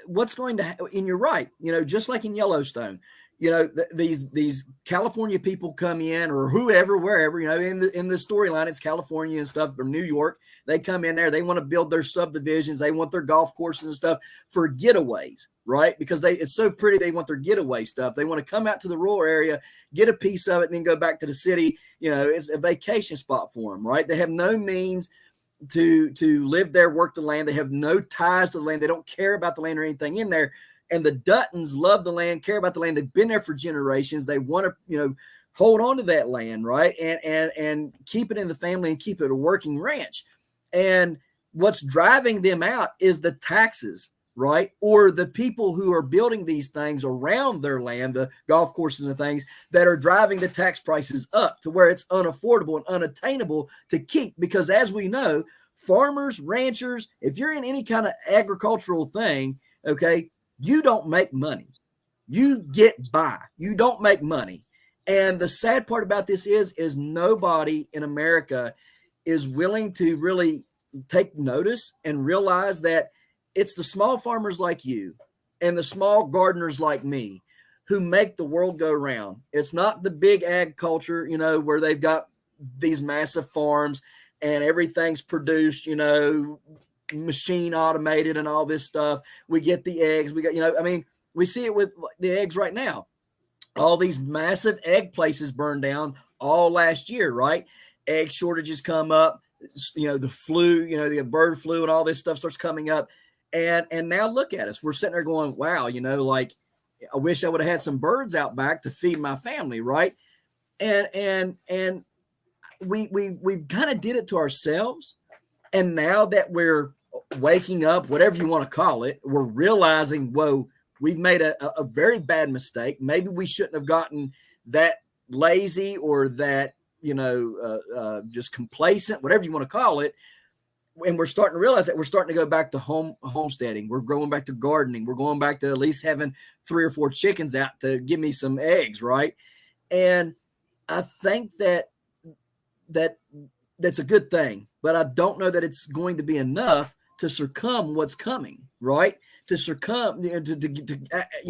what's going to and you're right, just like in Yellowstone, these California people come in, or whoever, wherever, in the storyline, it's California and stuff, or New York. They come in there, they want to build their subdivisions, they want their golf courses and stuff for getaways, right? Because it's so pretty, they want their getaway stuff. They want to come out to the rural area, get a piece of it, and then go back to the city. It's a vacation spot for them, right? They have no means to live there, work the land. They have no ties to the land. They don't care about the land or anything in there. And the Duttons love the land, care about the land. They've been there for generations. They want to, hold on to that land, right? And keep it in the family and keep it a working ranch. And what's driving them out is the taxes, right? Or the people who are building these things around their land, the golf courses and things, that are driving the tax prices up to where it's unaffordable and unattainable to keep. Because as we know, farmers, ranchers, if you're in any kind of agricultural thing, okay, you don't make money. You get by. You don't make money. And the sad part about this is nobody in America is willing to really take notice and realize that it's the small farmers like you and the small gardeners like me who make the world go round. It's not the big ag culture, where they've got these massive farms and everything's produced, machine automated and all this stuff. We get the eggs. We got, we see it with the eggs right now. All these massive egg places burned down all last year, right? Egg shortages come up, the flu, the bird flu and all this stuff starts coming up. And now look at us. We're sitting there going, wow, I wish I would have had some birds out back to feed my family, right? And we've kind of did it to ourselves. And now that we're waking up, whatever you want to call it, we're realizing, whoa, we've made a very bad mistake. Maybe we shouldn't have gotten that lazy or that, just complacent, whatever you want to call it. And we're starting to realize that we're starting to go back to homesteading. We're going back to gardening. We're going back to at least having 3 or 4 chickens out to give me some eggs, right? And I think that's a good thing, but I don't know that it's going to be enough to surmount what's coming, right? To surmount the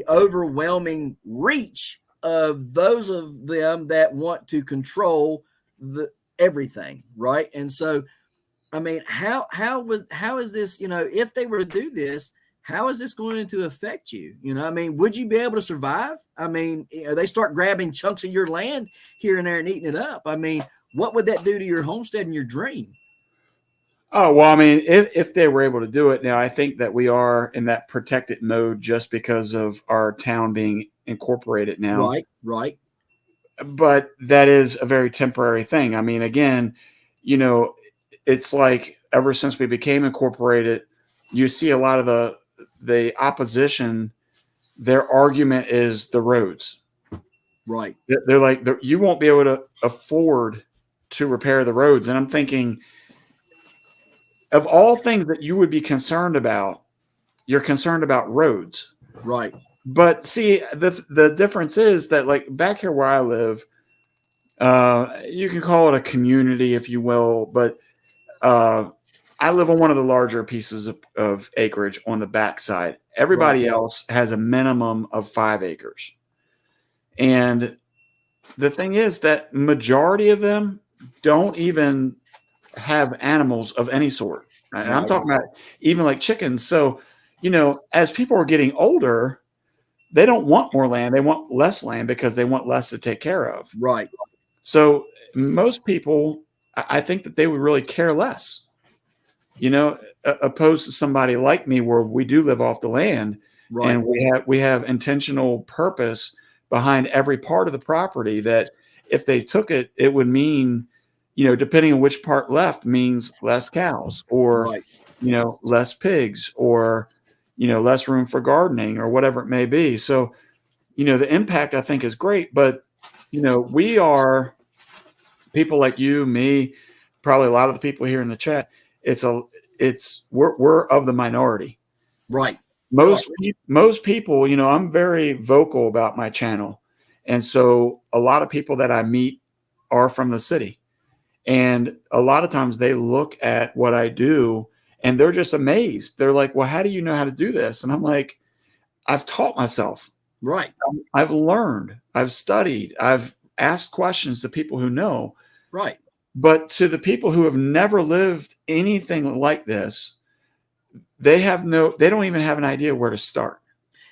overwhelming reach of those of them that want to control everything, right? And so, how is this? If they were to do this, how is this going to affect you? Would you be able to survive? They start grabbing chunks of your land here and there and eating it up. What would that do to your homestead and your dream?
Oh, well, if they were able to do it now, I think that we are in that protected mode just because of our town being incorporated now.
Right.
But that is a very temporary thing. Again, it's like ever since we became incorporated, you see a lot of the opposition. Their argument is the roads.
Right.
They're like, you won't be able to afford to repair the roads. And I'm thinking, of all things that you would be concerned about, you're concerned about roads.
Right.
But see, the difference is that, like, back here where I live, you can call it a community, if you will, but I live on one of the larger pieces of acreage on the backside. Everybody else has a minimum of 5 acres. And the thing is that majority of them don't even have animals of any sort. And I'm talking about even like chickens. So, as people are getting older, they don't want more land. They want less land because they want less to take care of.
Right.
So most people, I think that they would really care less, opposed to somebody like me where we do live off the land. Right. And we have intentional purpose behind every part of the property that if they took it, it would mean, depending on which part left, means less cows or, less pigs or, less room for gardening or whatever it may be. So, the impact I think is great, but, we are people like you, me, probably a lot of the people here in the chat, we're of the minority.
Right.
Most people, you know, I'm very vocal about my channel. And so a lot of people that I meet are from the city. And a lot of times they look at what I do and they're just amazed. They're like, well, how do you know how to do this? And I'm like, I've taught myself.
Right.
I've learned, I've studied, I've asked questions to people who know.
Right.
But to the people who have never lived anything like this, they don't even have an idea where to start.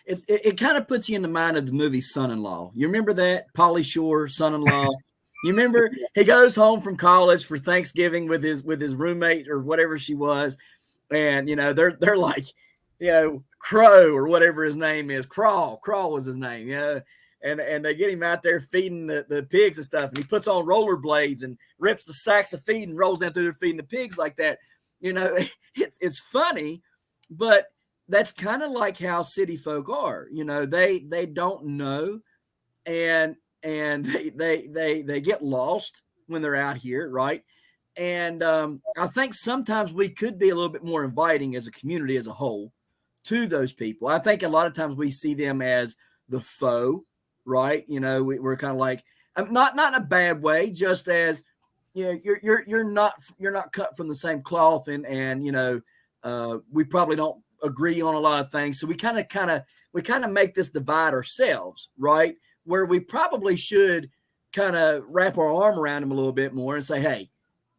It kind of puts you in the mind of the movie Son-in-Law. You remember that? Pauly Shore, Son-in-Law. You remember he goes home from college for Thanksgiving with his roommate or whatever she was, and you know they're like, you know, Crow or whatever his name is, Crawl was his name, you know, and they get him out there feeding the pigs and stuff, and he puts on rollerblades and rips the sacks of feed and rolls down through there feeding the pigs like that. You know, it's funny, but that's kind of like how city folk are. You know, they don't know, and they get lost when they're out here, right? And I think sometimes we could be a little bit more inviting as a community as a whole to those people. I think a lot of times we see them as the foe, right? You know, we're kind of like, not in a bad way, just as, you know, you're not cut from the same cloth, and you know, we probably don't agree on a lot of things, so we kind of make this divide ourselves, right? Where we probably should kind of wrap our arm around them a little bit more and say, hey,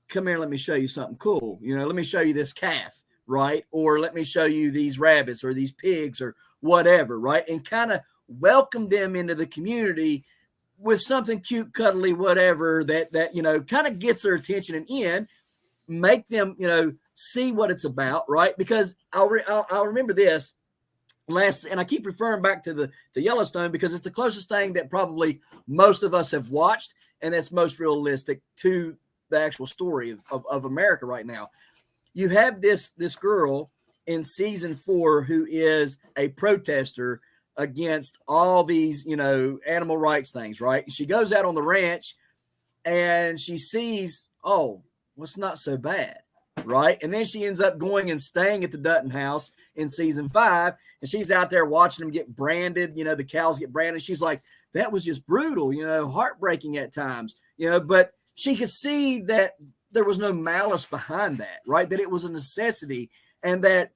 come here, let me show you something cool. You know, let me show you this calf, right? Or let me show you these rabbits or these pigs or whatever, right? And kind of welcome them into the community with something cute, cuddly, whatever that you know, kind of gets their attention and make them, you know, see what it's about, right? Because I'll remember this. And I keep referring back to Yellowstone because it's the closest thing that probably most of us have watched, and that's most realistic to the actual story of America right now. You have this girl in season 4 who is a protester against all these, you know, animal rights things, right? She goes out on the ranch and she sees, oh, what's not so bad, right? And then she ends up going and staying at the Dutton house in season 5, and she's out there watching them get branded. You know, the cows get branded. She's like, that was just brutal, you know, heartbreaking at times, you know, but she could see that there was no malice behind that, right? That it was a necessity, and that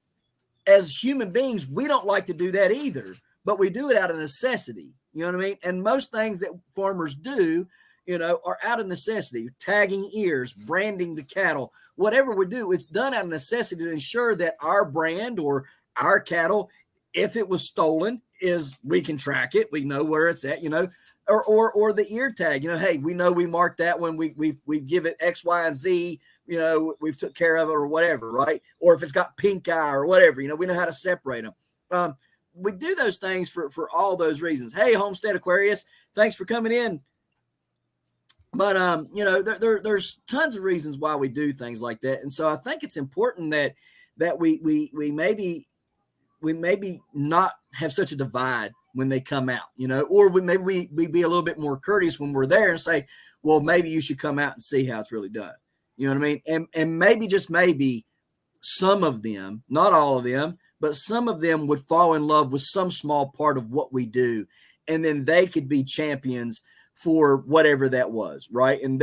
as human beings, we don't like to do that either, but we do it out of necessity. You know what I mean? And most things that farmers do, you know, are out of necessity. Tagging ears, branding the cattle, whatever we do, it's done out of necessity to ensure that our brand or our cattle, if it was stolen, we can track it. We know where it's at, you know, or the ear tag, you know, hey, we know we marked that one. We give it X, Y, and Z, you know, we've took care of it or whatever, right? Or if it's got pink eye or whatever, you know, we know how to separate them. We do those things for all those reasons. Hey, Homestead Aquarius, thanks for coming in. But you know, there's tons of reasons why we do things like that, and so I think it's important that we maybe not have such a divide when they come out, you know, or we be a little bit more courteous when we're there and say, well, maybe you should come out and see how it's really done. You know what I mean? And maybe, just maybe, some of them, not all of them, but some of them would fall in love with some small part of what we do, and then they could be champions for whatever that was, right? And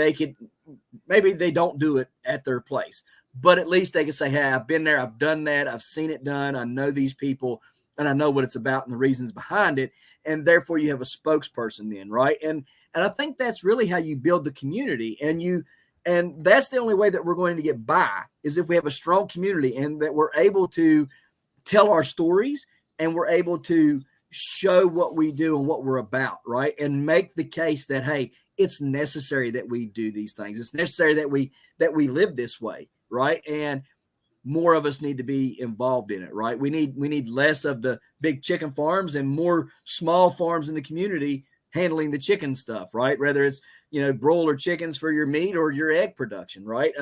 maybe they don't do it at their place, but at least they can say, hey, I've been there, I've done that, I've seen it done, I know these people, and I know what it's about and the reasons behind it, and therefore you have a spokesperson then, right? And I think that's really how you build the community, and that's the only way that we're going to get by, is if we have a strong community and that we're able to tell our stories and we're able to show what we do and what we're about, right? And make the case that, hey, it's necessary that we do these things. It's necessary that we live this way, right? And more of us need to be involved in it, right? We need less of the big chicken farms and more small farms in the community handling the chicken stuff, right? Whether it's, you know, broiler chickens for your meat or your egg production, right?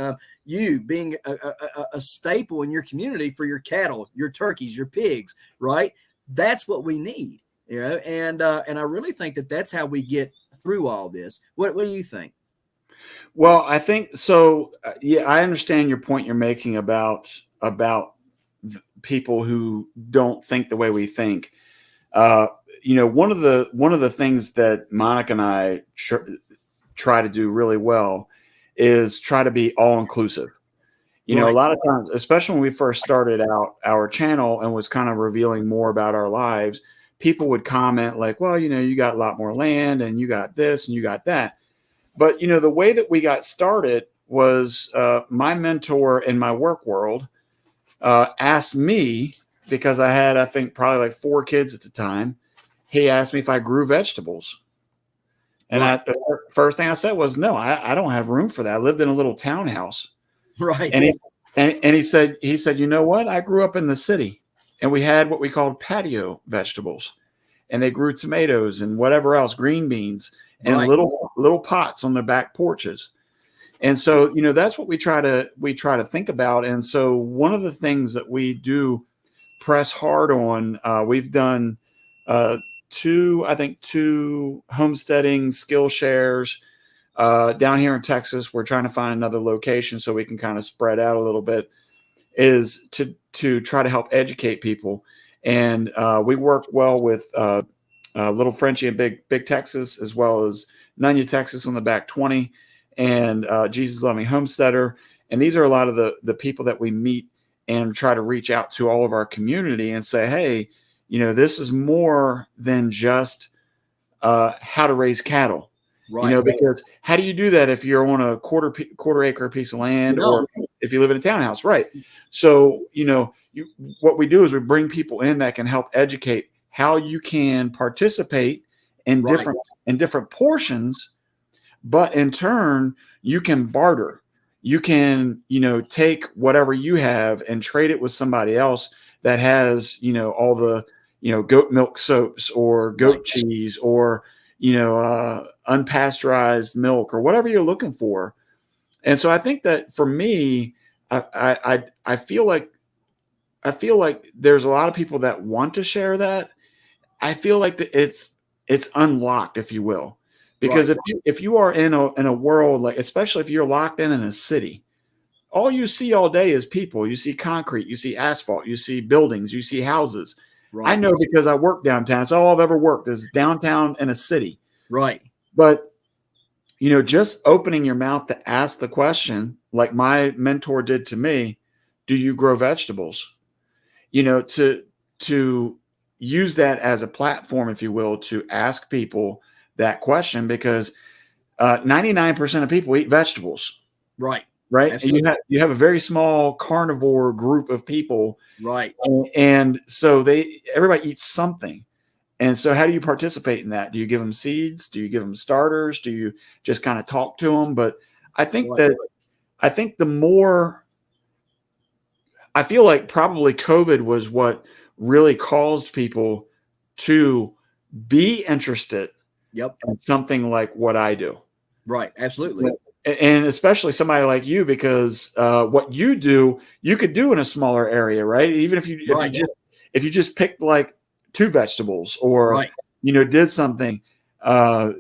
You being a staple in your community for your cattle, your turkeys, your pigs, right? That's what we need, you know, and I really think that that's how we get through all this. What do you think?
Well, I think so. Yeah, I understand your point you're making about people who don't think the way we think. Uh, one of the things that Monica and I try to do really well is try to be all inclusive. A
Right.
lot of times, especially when we first started out our channel and was kind of revealing more about our lives, people would comment like, well, you got a lot more land and you got this and you got that. But, the way that we got started was my mentor in my work world asked me, because I had, I think, probably like 4 kids at the time. He asked me if I grew vegetables. And
Right.
the first thing I said was, no, I don't have room for that. I lived in a little townhouse.
Right.
And he said, you know what? I grew up in the city and we had what we called patio vegetables, and they grew tomatoes and whatever else, green beans, and
Right.
little pots on their back porches. And so, that's what we try to think about. And so one of the things that we do press hard on, we've done two homesteading skill shares down here in Texas. We're trying to find another location so we can kind of spread out a little bit, is to try to help educate people. And we work well with Little Frenchie and Big Texas, as well as Nunya, Texas on the back 20, and Jesus Loving Homesteader. And these are a lot of the people that we meet and try to reach out to all of our community and say, hey, this is more than just how to raise cattle.
Right.
Because how do you do that if you're on a quarter acre piece of land, or if you live in a townhouse, right? So, what we do is we bring people in that can help educate how you can participate in
Right.
different portions, but in turn you can barter. You can, take whatever you have and trade it with somebody else that has, all the, goat milk soaps or goat cheese or, unpasteurized milk or whatever you're looking for. And so I think that for me, I feel like there's a lot of people that want to share that. I feel like it's unlocked, if you will, because if you are in a world, like, especially if you're locked in a city, all you see all day is people. You see concrete, you see asphalt, you see buildings, you see houses. Right. I know because I work downtown. It's all I've ever worked is downtown in a city.
Right.
But, just opening your mouth to ask the question, like my mentor did to me, do you grow vegetables? To use that as a platform, if you will, to ask people that question, because 99% of people eat vegetables.
Right.
Right. Absolutely. And you have a very small carnivore group of people.
Right.
And so everybody eats something. And so how do you participate in that? Do you give them seeds? Do you give them starters? Do you just kind of talk to them? But I think I feel like probably COVID was what really caused people to be interested in something like what I do.
Right. Absolutely.
And especially somebody like you, because what you do, you could do in a smaller area, right? Even if you just picked like 2 vegetables or did something, to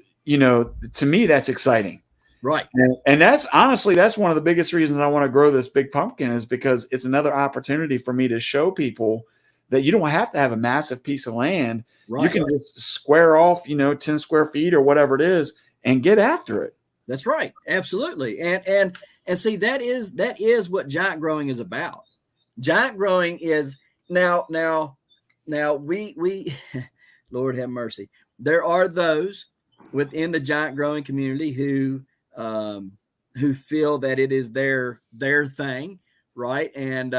me that's exciting.
Right.
And that's honestly, that's one of the biggest reasons I want to grow this big pumpkin, is because it's another opportunity for me to show people that you don't have to have a massive piece of land. Right. You can just square off, 10 square feet or whatever it is and get after it.
That's right. Absolutely. And see, that is what giant growing is about. Giant growing is now we Lord have mercy. There are those within the giant growing community who feel that it is their thing, right? And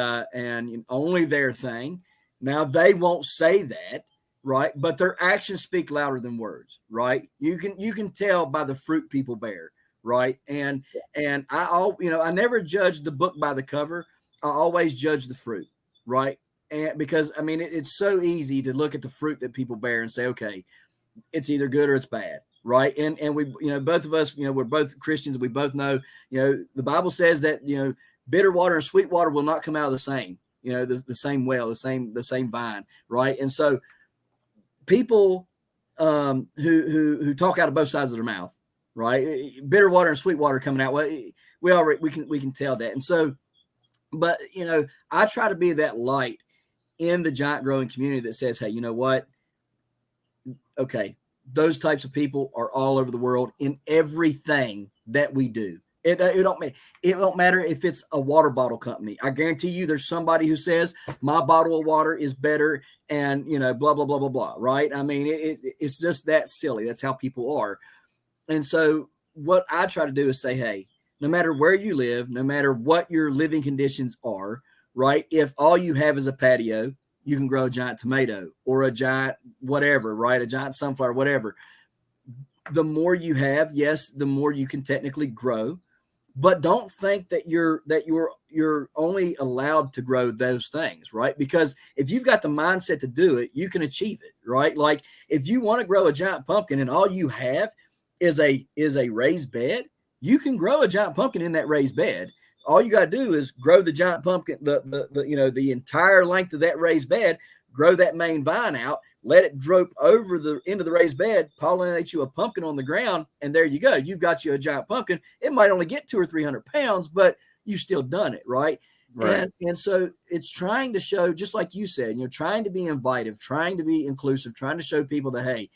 only their thing. Now they won't say that, right? But their actions speak louder than words, right? You can tell by the fruit people bear, right? And I never judge the book by the cover. I always judge the fruit, right? And because I mean it's so easy to look at the fruit that people bear and say, okay, it's either good or it's bad, right? And we, both of us, we're both Christians. We both know, the Bible says that bitter water and sweet water will not come out of the same, the same well, the same vine, right? And so people who talk out of both sides of their mouth, right? Bitter water and sweet water coming out. Well, we can tell that. And so, but I try to be that light in the giant growing community that says, hey, you know what? Okay, those types of people are all over the world in everything that we do. It don't matter if it's a water bottle company. I guarantee you there's somebody who says my bottle of water is better and, blah, blah, blah, blah, blah, right? I mean, it's just that silly. That's how people are. And so what I try to do is say, hey, no matter where you live, no matter what your living conditions are, right? If all you have is a patio, you can grow a giant tomato or a giant whatever, right? A giant sunflower, whatever. The more you have, yes, the more you can technically grow. But don't think that you're only allowed to grow those things, right? Because if you've got the mindset to do it, you can achieve it, right? Like if you want to grow a giant pumpkin and all you have is a raised bed, you can grow a giant pumpkin in that raised bed. All you got to do is grow the giant pumpkin, the entire length of that raised bed, grow that main vine out, let it drope over the end of the raised bed, pollinate you a pumpkin on the ground, and there you go. You've got you a giant pumpkin. It might only get 200 or 300 pounds, but you still done it, right?
Right.
And so it's trying to show, just like you said, trying to be invitive, trying to be inclusive, trying to show people that, hey,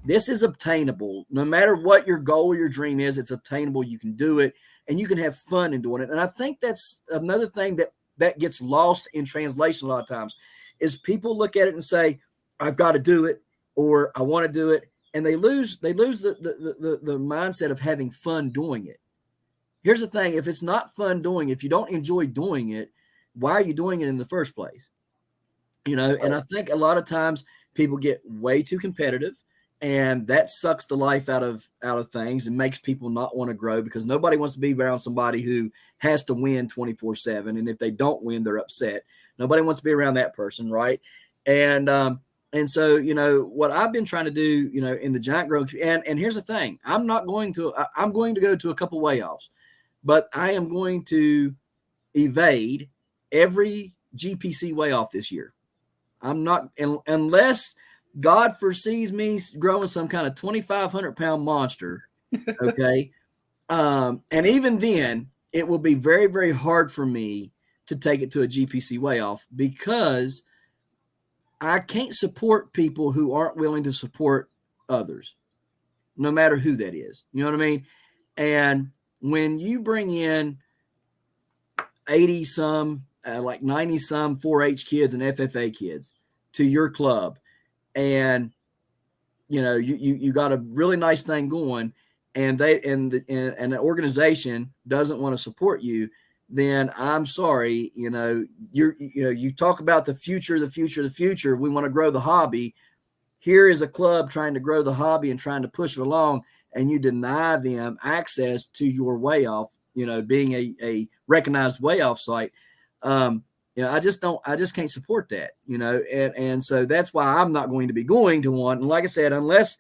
this is obtainable. No matter what your goal or your dream is, it's obtainable. You can do it, and you can have fun in doing it. And I think that's another thing that gets lost in translation a lot of times is people look at it and say, I've got to do it, or I want to do it. And they lose the mindset of having fun doing it. Here's the thing. If it's not fun doing it, if you don't enjoy doing it, why are you doing it in the first place? And I think a lot of times people get way too competitive, and that sucks the life out of things and makes people not want to grow, because nobody wants to be around somebody who has to win 24/7. And if they don't win, they're upset. Nobody wants to be around that person. Right. And so, what I've been trying to do, in the giant growth, and here's the I'm going to go to a couple way-offs, but I am going to evade every GPC way-off this year. I'm not, unless God foresees me growing some kind of 2,500 pound monster. Okay. And even then it will be very, very hard for me to take it to a GPC way-off, because I can't support people who aren't willing to support others, no matter who that is. You know what I mean? And when you bring in 80 some, like 90 some 4-H kids and FFA kids to your club, and you got a really nice thing going, and the organization doesn't want to support you, then I'm sorry, you talk about the future. We want to grow the hobby. Here is a club trying to grow the hobby and trying to push it along, and you deny them access to your way off, being a recognized way off site. I just can't support that, and so that's why I'm not going to be going to one. And like I said, unless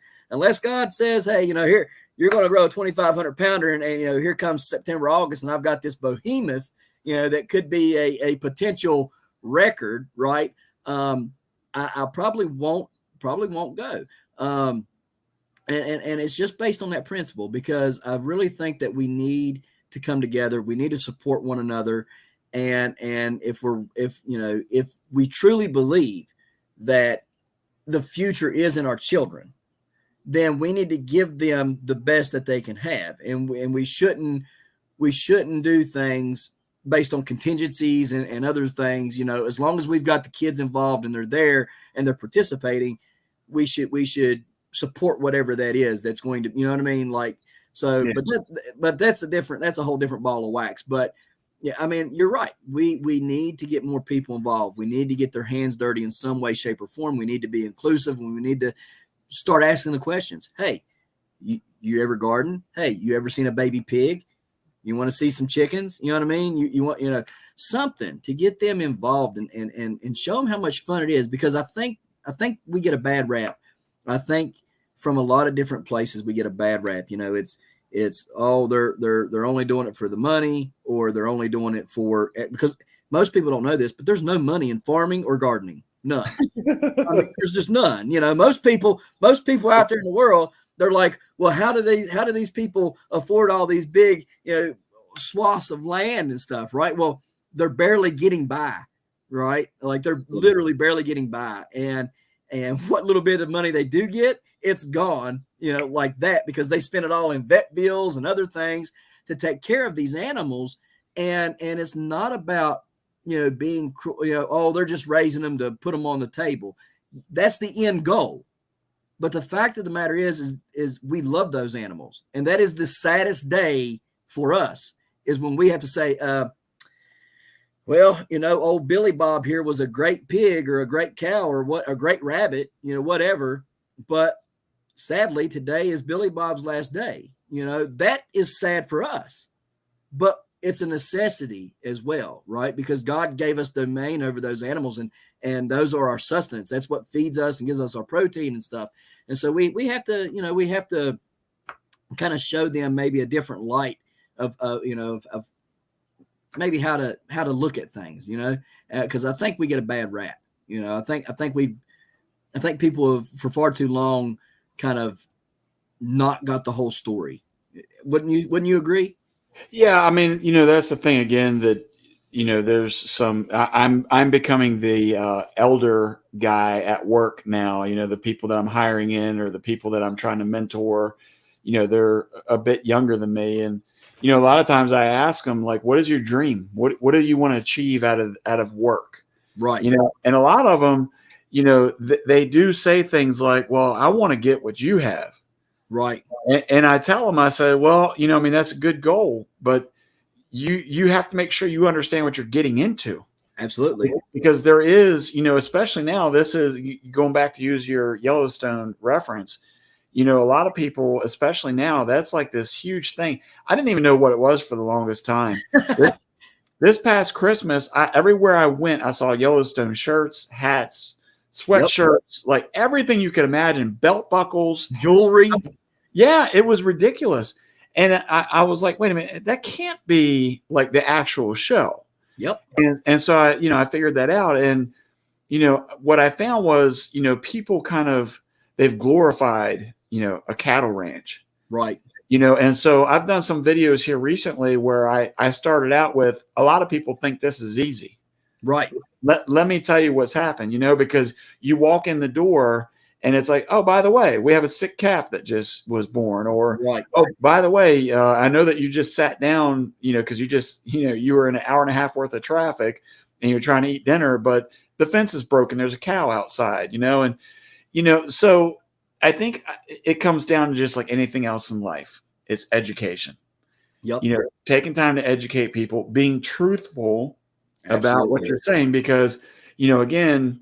God says, hey, here, you're going to grow a 2,500 pounder, and here comes September, August, and I've got this behemoth, that could be a potential record, right? I probably won't go. And it's just based on that principle, because I really think that we need to come together. We need to support one another. And if we truly believe that the future is in our children, then we need to give them the best that they can have. And we shouldn't do things based on contingencies and other things. As long as we've got the kids involved and they're there and they're participating, we should support whatever that is that's going to, you know what I mean? Like, so, yeah. But that's a whole different ball of wax. But yeah, I mean, you're right. We need to get more people involved. We need to get their hands dirty in some way, shape, or form. We need to be inclusive, and we need to start asking the questions. Hey, you ever garden? Hey, you ever seen a baby pig? You want to see some chickens? You know what I mean? You want, something to get them involved and show them how much fun it is, because I think we get a bad rap. I think from a lot of different places we get a bad rap. It's they're only doing it for the money, or they're only doing it because most people don't know this, but there's no money in farming or gardening. None. I mean, there's just none. Most people out there in the world, they're like, well, how do these people afford all these big, swaths of land and stuff, right? Well, they're barely getting by, right? Like they're literally barely getting by. And what little bit of money they do get, it's gone, like that, because they spend it all in vet bills and other things to take care of these animals. And it's not about, being, oh, they're just raising them to put them on the table. That's the end goal. But the fact of the matter is we love those animals. And that is the saddest day for us, is when we have to say, well, old Billy Bob here was a great pig or a great cow or a great rabbit, whatever. But sadly, today is Billy Bob's last day. That is sad for us, but it's a necessity as well, right? Because God gave us domain over those animals, and those are our sustenance. That's what feeds us and gives us our protein and stuff. And so we have to, kind of show them maybe a different light of maybe how to look at things, because I think we get a bad rap. I think people have for far too long kind of not got the whole story. Wouldn't you agree?
Yeah, I mean, that's the thing again, that there's some. I'm becoming the elder guy at work now. The people that I'm hiring in, or the people that I'm trying to mentor, they're a bit younger than me, and a lot of times I ask them, like, what is your dream? What do you want to achieve out of work?
Right.
And a lot of them, they do say things like, well, I want to get what you have.
Right.
And I tell them, I say, well, that's a good goal, but you have to make sure you understand what you're getting into.
Absolutely.
Because there is, especially now, this is going back to use your Yellowstone reference. A lot of people, especially now, that's like this huge thing. I didn't even know what it was for the longest time. This past Christmas, everywhere I went, I saw Yellowstone shirts, hats, sweatshirts, like everything you could imagine, belt buckles,
jewelry.
Yeah, it was ridiculous. And I was like, wait a minute, that can't be like the actual show.
Yep.
And so I figured that out. And, what I found was, people kind of, they've glorified, a cattle ranch.
Right.
And so I've done some videos here recently where I started out with, a lot of people think this is easy.
Right.
Let me tell you what's happened, because you walk in the door and it's like, oh, by the way, we have a sick calf that just was born. Or,
right.
Oh, by the way, I know that you just sat down, because you just, you were in an hour and a half worth of traffic and you're trying to eat dinner, but the fence is broken. There's a cow outside, and, so I think it comes down to just like anything else in life. It's education.
Yep.
Taking time to educate people, being truthful
Absolutely.
about what you're saying, because, again,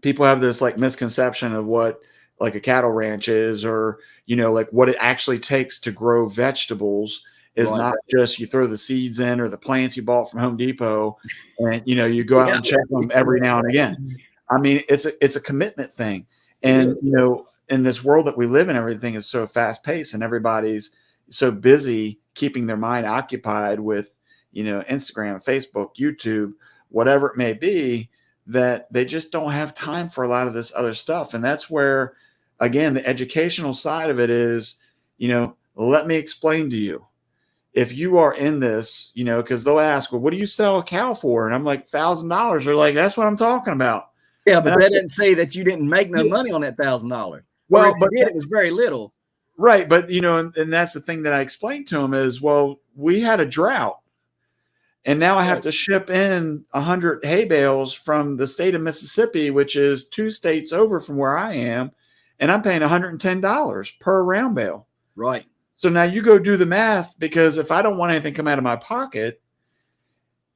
people have this like misconception of what like a cattle ranch is, or, like what it actually takes to grow vegetables is
right.
not just you throw the seeds in or the plants you bought from Home Depot and, you go out and check them every now and again. I mean, it's a commitment thing. And, in this world that we live in, everything is so fast paced and everybody's so busy keeping their mind occupied with, Instagram, Facebook, YouTube, whatever it may be, that they just don't have time for a lot of this other stuff. And that's where, again, the educational side of it is, let me explain to you. If you are in this, because they'll ask, well, what do you sell a cow for? And I'm like, $1,000. They're like, that's what I'm talking about.
Yeah, but that didn't say that you didn't make no money on that $1,000.
Well, but
it was very little.
Right. But, and that's the thing that I explained to them is, well, we had a drought. And now I have to ship in 100 hay bales from the state of Mississippi, which is 2 states over from where I am. And I'm paying $110 per round bale.
Right.
So now you go do the math, because if I don't want anything come out of my pocket,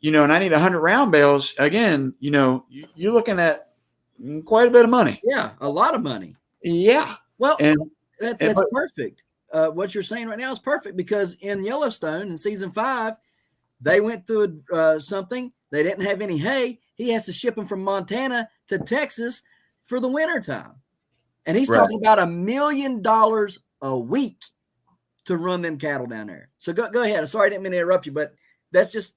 and I need 100 round bales, again, you're looking at quite a bit of money.
Yeah, a lot of money.
Yeah.
Well, that's perfect. What you're saying right now is perfect, because in Yellowstone in season 5, they went through something. They didn't have any hay. He has to ship them from Montana to Texas for the wintertime. And he's talking about $1 million a week to run them cattle down there. So go ahead. I'm sorry, I didn't mean to interrupt you, but that's just,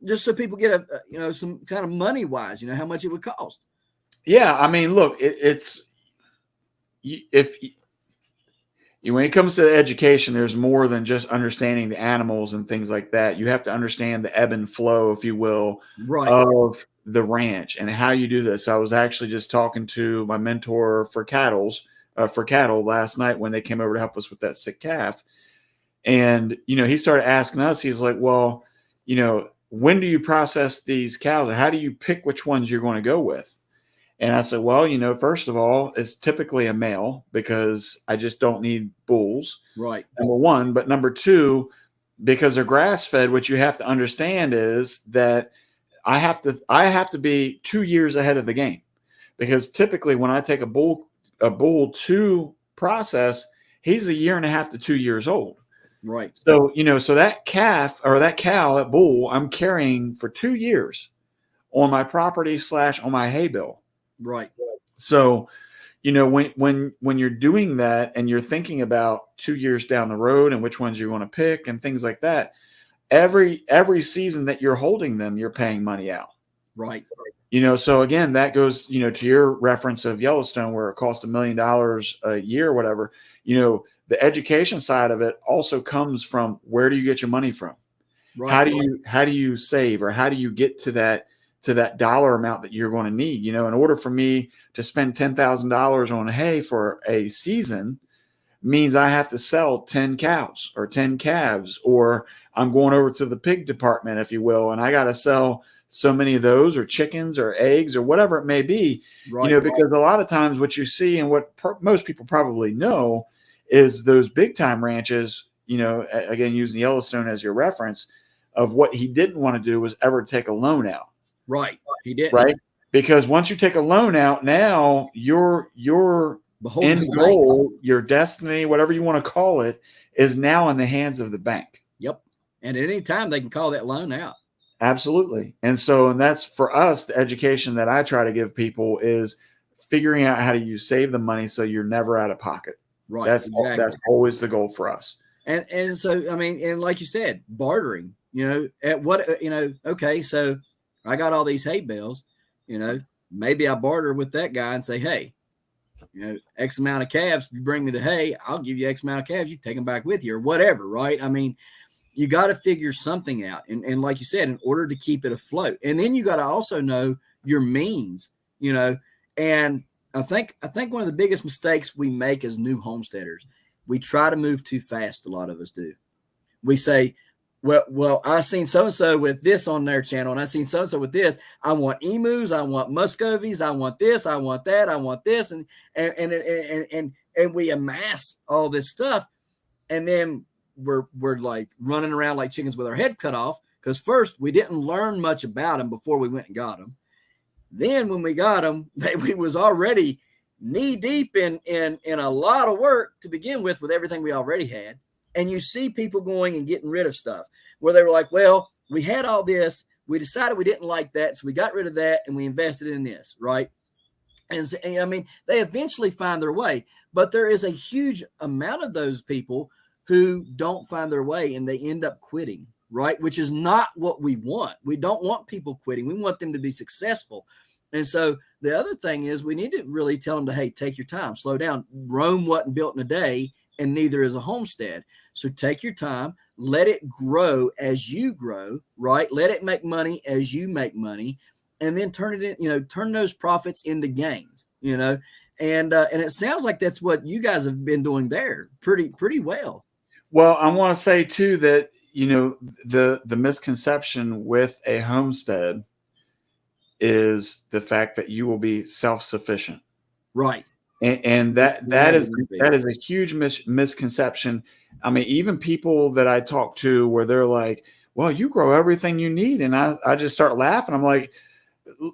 just so people get some kind of money wise, how much it would cost.
Yeah. I mean, look, if when it comes to education, there's more than just understanding the animals and things like that. You have to understand the ebb and flow, if you will,
Right.
of the ranch and how you do this. I was actually just talking to my mentor for cattle last night when they came over to help us with that sick calf. And, he started asking us, he's like, well, when do you process these cows? How do you pick which ones you're going to go with? And I said, well, first of all, it's typically a male because I just don't need bulls.
Right.
Number one. But number two, because they're grass fed, what you have to understand is that I have to be 2 years ahead of the game, because typically when I take a bull to process, he's 1.5 years to 2 years old.
Right.
So, so that calf or that cow, that bull, I'm carrying for 2 years on my property / on my hay bill.
Right.
So, when you're doing that and you're thinking about 2 years down the road and which ones you want to pick and things like that, every season that you're holding them, you're paying money out.
Right.
So again, that goes, to your reference of Yellowstone, where it cost $1 million a year or whatever. The education side of it also comes from, where do you get your money from? Right. How do you save, or how do you get to that dollar amount that you're going to need? In order for me to spend $10,000 on hay for a season means I have to sell 10 cows or 10 calves, or I'm going over to the pig department, if you will, and I got to sell so many of those, or chickens or eggs or whatever it may be. Right. Because a lot of times what you see, and what most people probably know, is those big time ranches, again, using Yellowstone as your reference, of what he didn't want to do was ever take a loan out.
Right. He did.
Right. Because once you take a loan out, now your end goal, your destiny, whatever you want to call it, is now in the hands of the bank.
Yep. And at any time they can call that loan out.
Absolutely. And that's for us, the education that I try to give people is figuring out how do you save the money so you're never out of pocket.
Right.
That's always the goal for us.
And so, I mean, and like you said, bartering, at what, okay, so I got all these hay bales, maybe I barter with that guy and say, hey, X amount of calves, if you bring me the hay, I'll give you X amount of calves, you take them back with you, or whatever. Right. I mean, you got to figure something out. And like you said, in order to keep it afloat, and then you got to also know your means, and I think one of the biggest mistakes we make as new homesteaders, we try to move too fast. A lot of us do. We say, well, I seen so-and-so with this on their channel, and I seen so-and-so with this. I want emus, I want muscovies, I want this, I want that, I want this. And we amass all this stuff. And then we're like running around like chickens with our heads cut off, because first we didn't learn much about them before we went and got them. Then when we got them, we was already knee deep in a lot of work to begin with everything we already had. And you see people going and getting rid of stuff where they were like, well, we had all this, we decided we didn't like that, so we got rid of that and we invested in this, right? And I mean, they eventually find their way, but there is a huge amount of those people who don't find their way and they end up quitting, right? Which is not what we want. We don't want people quitting. We want them to be successful. And so the other thing is, we need to really tell them to, hey, take your time, slow down. Rome wasn't built in a day, and neither is a homestead. So take your time, let it grow as you grow, right? Let it make money as you make money, and then turn it in, turn those profits into gains, and it sounds like that's what you guys have been doing there pretty well.
Well, I want to say too that, the misconception with a homestead is the fact that you will be self-sufficient.
Right.
And that is a huge misconception. I mean, even people that I talk to where they're like, well, you grow everything you need. And I just start laughing. I'm like,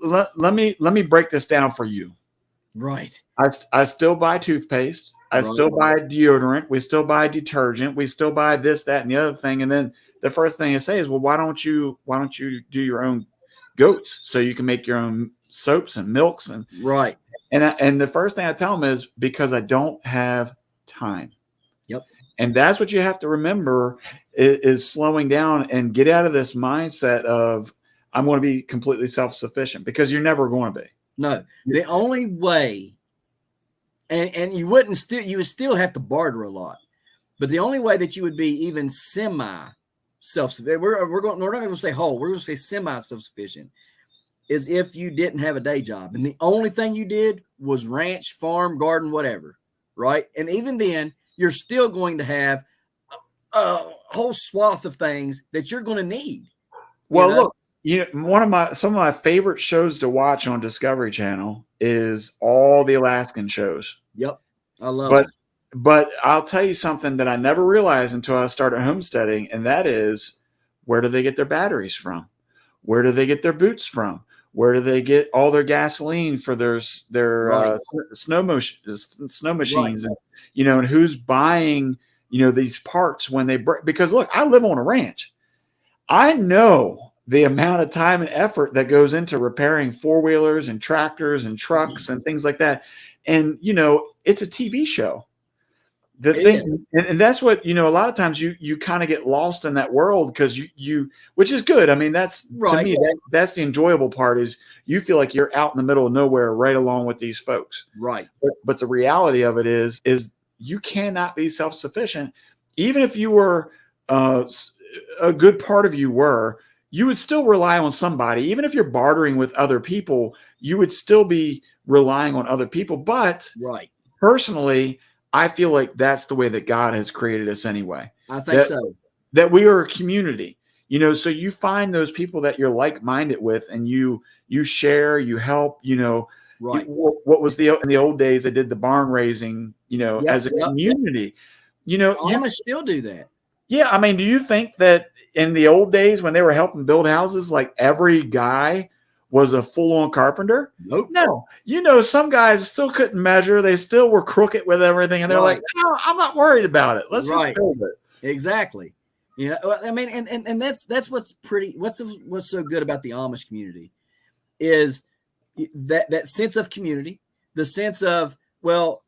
let me break this down for you.
Right.
I still buy toothpaste. I still buy deodorant. We still buy detergent. We still buy this, that, and the other thing. And then the first thing I say is, well, why don't you do your own goats so you can make your own soaps and milks? And
right.
And the first thing I tell them is, because I don't have time.
Yep.
And that's what you have to remember is slowing down and get out of this mindset of, I'm going to be completely self-sufficient, because you're never going to be.
No, the only way and you would still have to barter a lot. But the only way that you would be even semi self-sufficient, we're not going to say whole, we're going to say semi self-sufficient, is if you didn't have a day job and the only thing you did was ranch, farm, garden, whatever, right? And even then, you're still going to have a whole swath of things that you're going to need.
Well, look, some of my favorite shows to watch on Discovery Channel is all the Alaskan shows.
Yep, I love it.
But I'll tell you something that I never realized until I started homesteading, and that is, where do they get their batteries from? Where do they get their boots from? Where do they get all their gasoline for their snow machines? Right. And and who's buying these parts when they break? Because look, I live on a ranch. I know the amount of time and effort that goes into repairing four-wheelers and tractors and trucks and things like that. And it's a TV show. The thing, and that's what a lot of times you kind of get lost in that world because you which is good. I mean, that's right. To me that's the enjoyable part, is you feel like you're out in the middle of nowhere right along with these folks.
Right.
But the reality of it is you cannot be self-sufficient. Even if you were a good part of you would still rely on somebody. Even if you're bartering with other people, you would still be relying on other people. But
right.
Personally, I feel like that's the way that God has created us anyway.
I think so.
That we are a community, so you find those people that you're like-minded with, and you share, you help,
right.
What was in the old days, they did the barn raising, as a community,
Amish still do that.
Yeah. I mean, do you think that in the old days when they were helping build houses, like every guy was a full-on carpenter?
Nope.
No. Some guys still couldn't measure. They still were crooked with everything. And they're like, no, I'm not worried about it. Let's just build it.
Exactly. I mean, and that's what's so good about the Amish community is that sense of community, the sense of, well,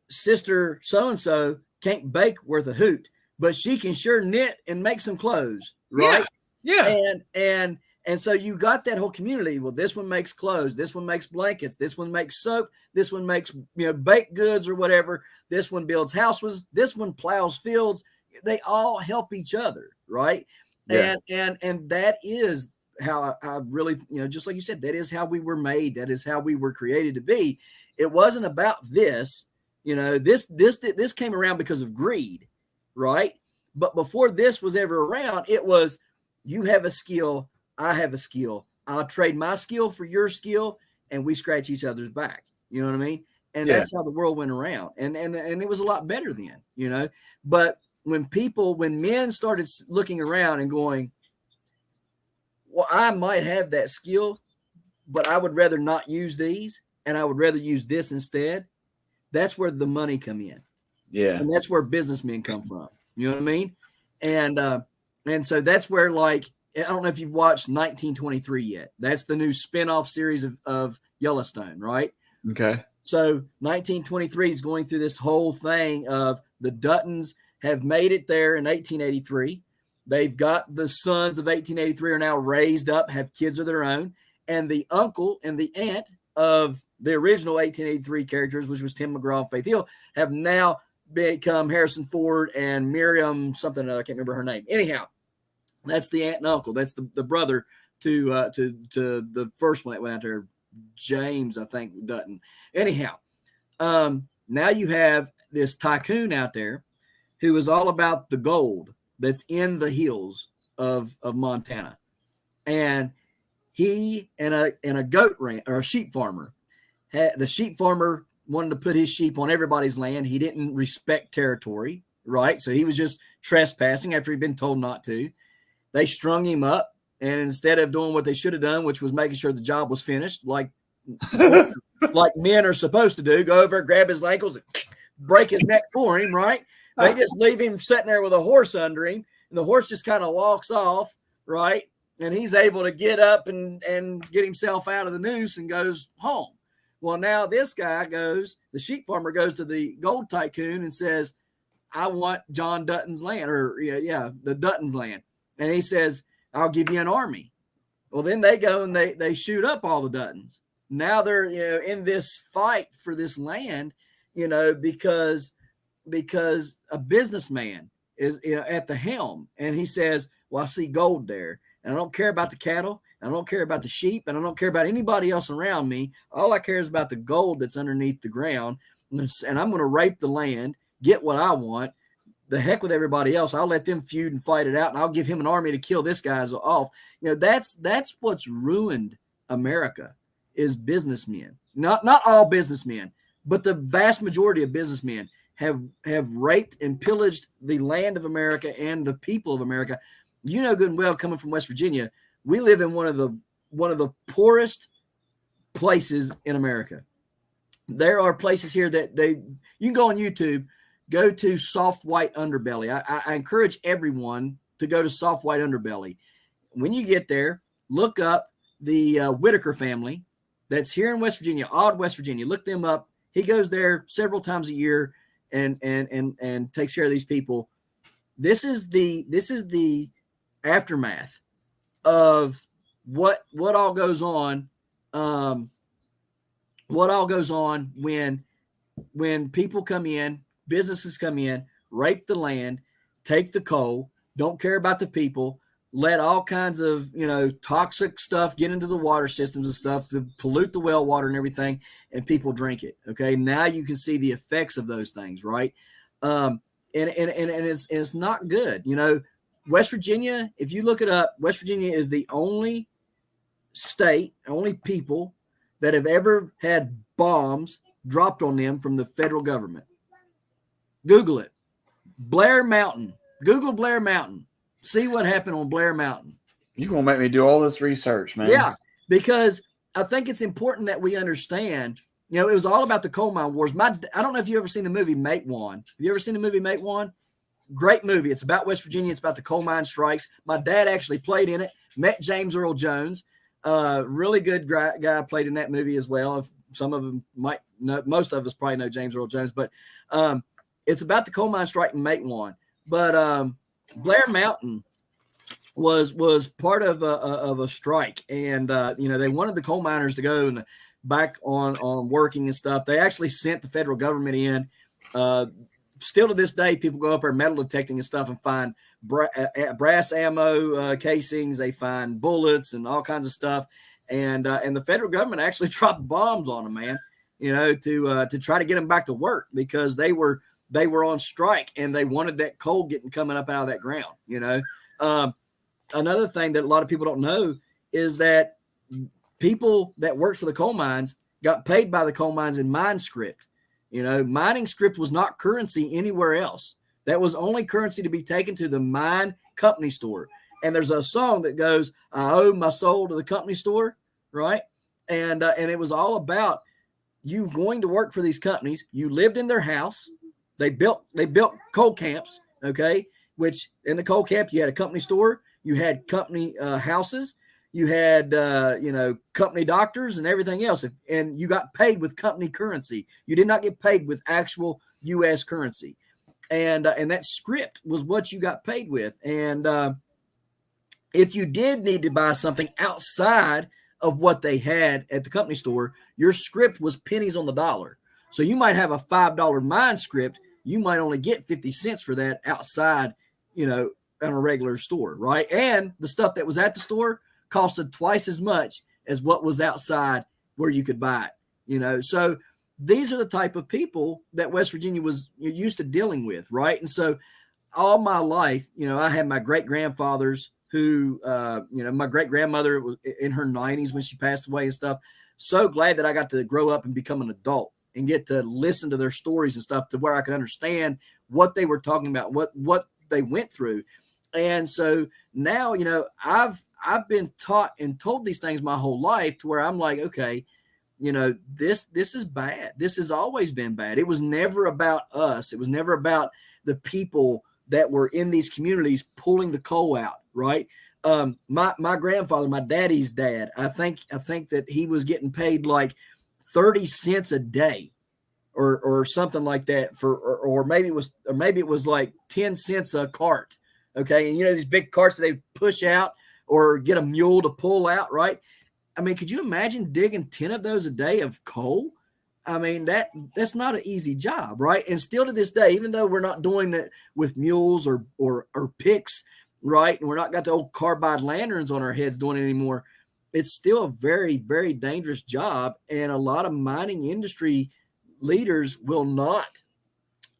sister so-and-so can't bake worth a hoot, but she can sure knit and make some clothes. Right.
Yeah.
And so you got that whole community. Well, this one makes clothes. This one makes blankets. This one makes soap. This one makes, baked goods or whatever. This one builds houses. This one plows fields. They all help each other. Right. Yeah. And that is how I really, just like you said, that is how we were made. That is how we were created to be. It wasn't about this, this came around because of greed. Right. But before this was ever around, it was, you have a skill, I have a skill. I'll trade my skill for your skill, and we scratch each other's back. You know what I mean? And that's how the world went around. And it was a lot better then, But when men started looking around and going, well, I might have that skill, but I would rather not use these, and I would rather use this instead. That's where the money come in.
Yeah.
And that's where businessmen come from. You know what I mean? And so that's where, like, I don't know if you've watched 1923 yet. That's the new spin-off series of Yellowstone, right?
Okay.
So 1923 is going through this whole thing of the Duttons have made it there in 1883. They've got the sons of 1883 are now raised up, have kids of their own. And the uncle and the aunt of the original 1883 characters, which was Tim McGraw and Faith Hill, have now become Harrison Ford and Miriam something. I can't remember her name. Anyhow, that's the aunt and uncle. That's the brother to the first one that went out there, James, I think, Dutton. Anyhow, now you have this tycoon out there who is all about the gold that's in the hills of Montana, and he and a goat ranch or a sheep farmer. The sheep farmer wanted to put his sheep on everybody's land. He didn't respect territory, right? So he was just trespassing after he'd been told not to. They strung him up, and instead of doing what they should have done, which was making sure the job was finished, like men are supposed to do, go over, grab his ankles, and break his neck for him, right? They just leave him sitting there with a horse under him, and the horse just kind of walks off, right? And he's able to get up and get himself out of the noose and goes home. Well, now this guy the sheep farmer goes to the gold tycoon and says, I want John Dutton's land, or the Dutton's land. And he says, I'll give you an army. Well, then they go and they shoot up all the Duttons. Now they're in this fight for this land, because a businessman is at the helm, and he says, well, I see gold there, and I don't care about the cattle, and I don't care about the sheep, and I don't care about anybody else around me. All I care is about the gold that's underneath the ground, and I'm going to rape the land, get what I want. The heck with everybody else. I'll let them feud and fight it out, and I'll give him an army to kill this guy's off. That's what's ruined America, is businessmen. Not all businessmen, but the vast majority of businessmen have raped and pillaged the land of America and the people of America. Good and well, coming from West Virginia, we live in one of the poorest places in America. There are places here that you can go on YouTube, go to soft white underbelly. I encourage everyone to go to soft white underbelly. When you get there, look up the Whitaker family that's here in West Virginia, Odd, West Virginia. Look them up. He goes there several times a year and takes care of these people. This is the aftermath of what all goes on. What all goes on when people come in, businesses come in, rape the land, take the coal, don't care about the people, let all kinds of toxic stuff get into the water systems and stuff to pollute the well water and everything, and people drink it. Okay, now you can see the effects of those things, right? And it's not good. West Virginia, if you look it up, West Virginia is the only state, only people that have ever had bombs dropped on them from the federal government. Google it. Blair Mountain. Google Blair Mountain. See what happened on Blair Mountain.
You're going to make me do all this research, man.
Yeah, because I think it's important that we understand, it was all about the coal mine wars. I don't know if you've ever seen the movie Matewan. Have you ever seen the movie Matewan? Great movie. It's about West Virginia. It's about the coal mine strikes. My dad actually played in it, met James Earl Jones. Really good guy, played in that movie as well. If some of them might know, most of us probably know James Earl Jones, but it's about the coal mine strike in Matewan. But Blair Mountain was part of a strike, and they wanted the coal miners to go and back on working and stuff. They actually sent the federal government in. Still to this day, people go up there metal detecting and stuff and find brass ammo casings. They find bullets and all kinds of stuff, and the federal government actually dropped bombs on them, man. To try to get them back to work, because they were on strike and they wanted that coal coming up out of that ground. Another thing that a lot of people don't know is that people that worked for the coal mines got paid by the coal mines in mine script. Mining script was not currency anywhere else. That was only currency to be taken to the mine company store. And there's a song that goes, I owe my soul to the company store, right? And it was all about you going to work for these companies. You lived in their house. They built coal camps, okay, which in the coal camp, you had a company store, you had company houses, you had, company doctors and everything else. And you got paid with company currency. You did not get paid with actual U.S. currency. And that script was what you got paid with. And if you did need to buy something outside of what they had at the company store, your script was pennies on the dollar. So you might have a $5 mine script. You might only get 50 cents for that outside, in a regular store, right? And the stuff that was at the store costed twice as much as what was outside where you could buy it, So these are the type of people that West Virginia was used to dealing with, right? And so all my life, I had my great-grandfathers who, my great-grandmother was in her 90s when she passed away and stuff. So glad that I got to grow up and become an adult and get to listen to their stories and stuff to where I could understand what they were talking about, what they went through. And so now, I've been taught and told these things my whole life to where I'm like, okay, this is bad. This has always been bad. It was never about us. It was never about the people that were in these communities pulling the coal out, right? My grandfather, my daddy's dad, I think that he was getting paid like 30 cents a day or something like that or maybe it was like 10 cents a cart. Okay. And these big carts that they push out or get a mule to pull out, right? I mean, could you imagine digging 10 of those a day of coal? I mean, that's not an easy job, right? And still to this day, even though we're not doing it with mules or picks, right? And we're not got the old carbide lanterns on our heads doing it anymore. It's still a very, very dangerous job. And a lot of mining industry leaders will not,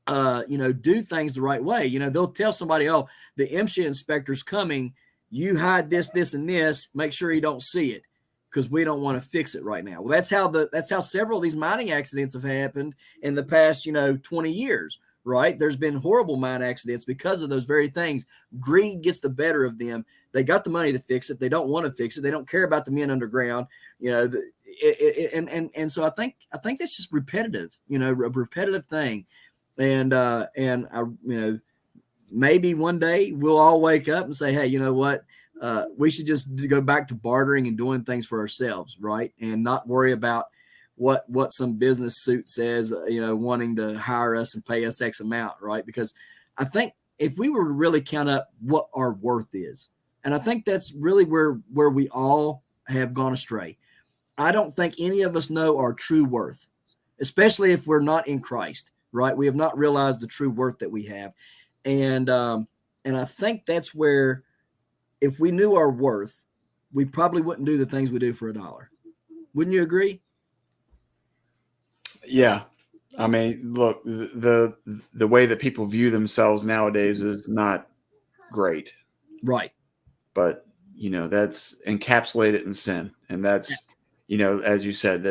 do things the right way. They'll tell somebody, oh, the MSHA inspector's coming. You hide this, this, and this. Make sure you don't see it because we don't want to fix it right now. Well, that's how several of these mining accidents have happened in the past, 20 years, right? There's been horrible mine accidents because of those very things. Greed gets the better of them. They got the money to fix it. They don't want to fix it. They don't care about the men underground, and so I think that's just repetitive, a repetitive thing. And maybe one day we'll all wake up and say, hey, you know what? We should just go back to bartering and doing things for ourselves, right? And not worry about what some business suit says, wanting to hire us and pay us X amount, right? Because I think if we were to really count up what our worth is, and I think that's really where we all have gone astray. I don't think any of us know our true worth, especially if we're not in Christ, right? We have not realized the true worth that we have. And I think that's where, if we knew our worth, we probably wouldn't do the things we do for $1. Wouldn't you agree?
Yeah. I mean, look, the way that people view themselves nowadays is not great.
Right.
But, that's encapsulated in sin. And that's, as you said,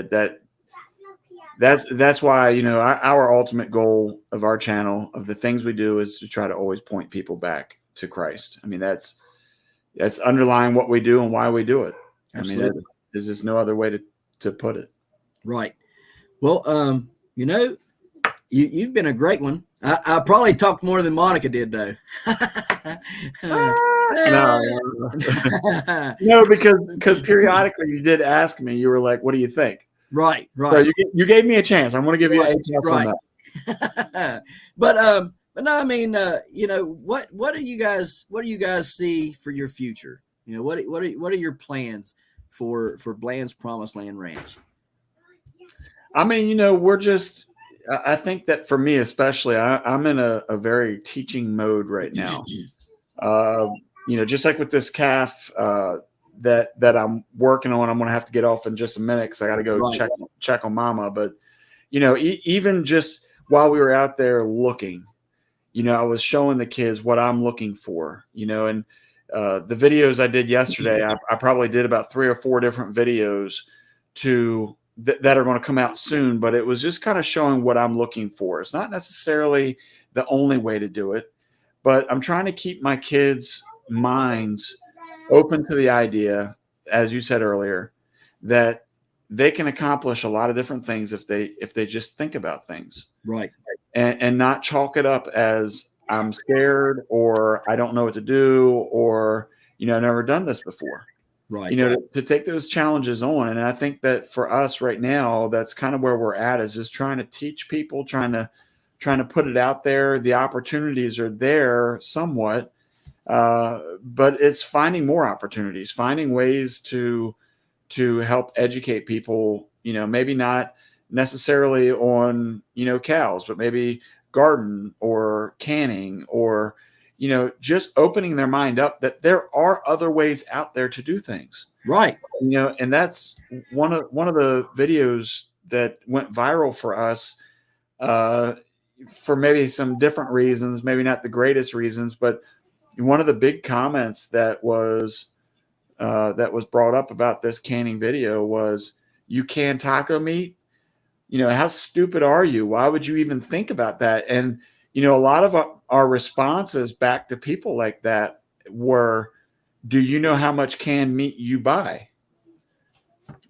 that's why, our ultimate goal of our channel, of the things we do, is to try to always point people back to Christ. I mean, that's underlying what we do and why we do it.
Absolutely.
I mean, there's just no other way to put it. Right.
Well, you've been a great one. I probably talked more than Monica did, though.
No, because periodically you did ask me. You were like, "What do you think?"
Right.
So you gave me a chance. I'm going to give you a chance on
that. But no, I mean, what do you guys see for your future? What are your plans for Bland's Promised Land Ranch?
I mean, I think that for me, especially, I'm in a very teaching mode right now. Just like with this calf that I'm working on, I'm going to have to get off in just a minute because I got to go check on Mama. But, even just while we were out there looking, I was showing the kids what I'm looking for, and the videos I did yesterday, I probably did about 3 or 4 different videos that are going to come out soon, but it was just kind of showing what I'm looking for. It's not necessarily the only way to do it, but I'm trying to keep my kids' minds open to the idea, as you said earlier, that they can accomplish a lot of different things if they just think about things.
Right.
And not chalk it up as I'm scared or I don't know what to do or, I've never done this before.
Right.
To take those challenges on. And I think that for us right now, that's kind of where we're at, is just trying to teach people, trying to put it out there. The opportunities are there somewhat, but it's finding more opportunities, finding ways to help educate people, maybe not necessarily on, cows, but maybe garden or canning or, just opening their mind up that there are other ways out there to do things.
Right.
And that's one of the videos that went viral for us, for maybe some different reasons, maybe not the greatest reasons, but one of the big comments that was brought up about this canning video was, "You can taco meat? How stupid are you? Why would you even think about that?" And, a lot of our responses back to people like that were, "Do you know how much canned meat you buy?"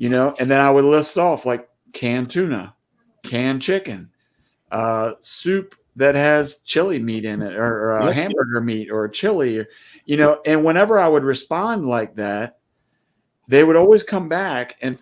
And then I would list off like canned tuna, canned chicken, soup that has chili meat in it, or hamburger meat or chili, and whenever I would respond like that, they would always come back and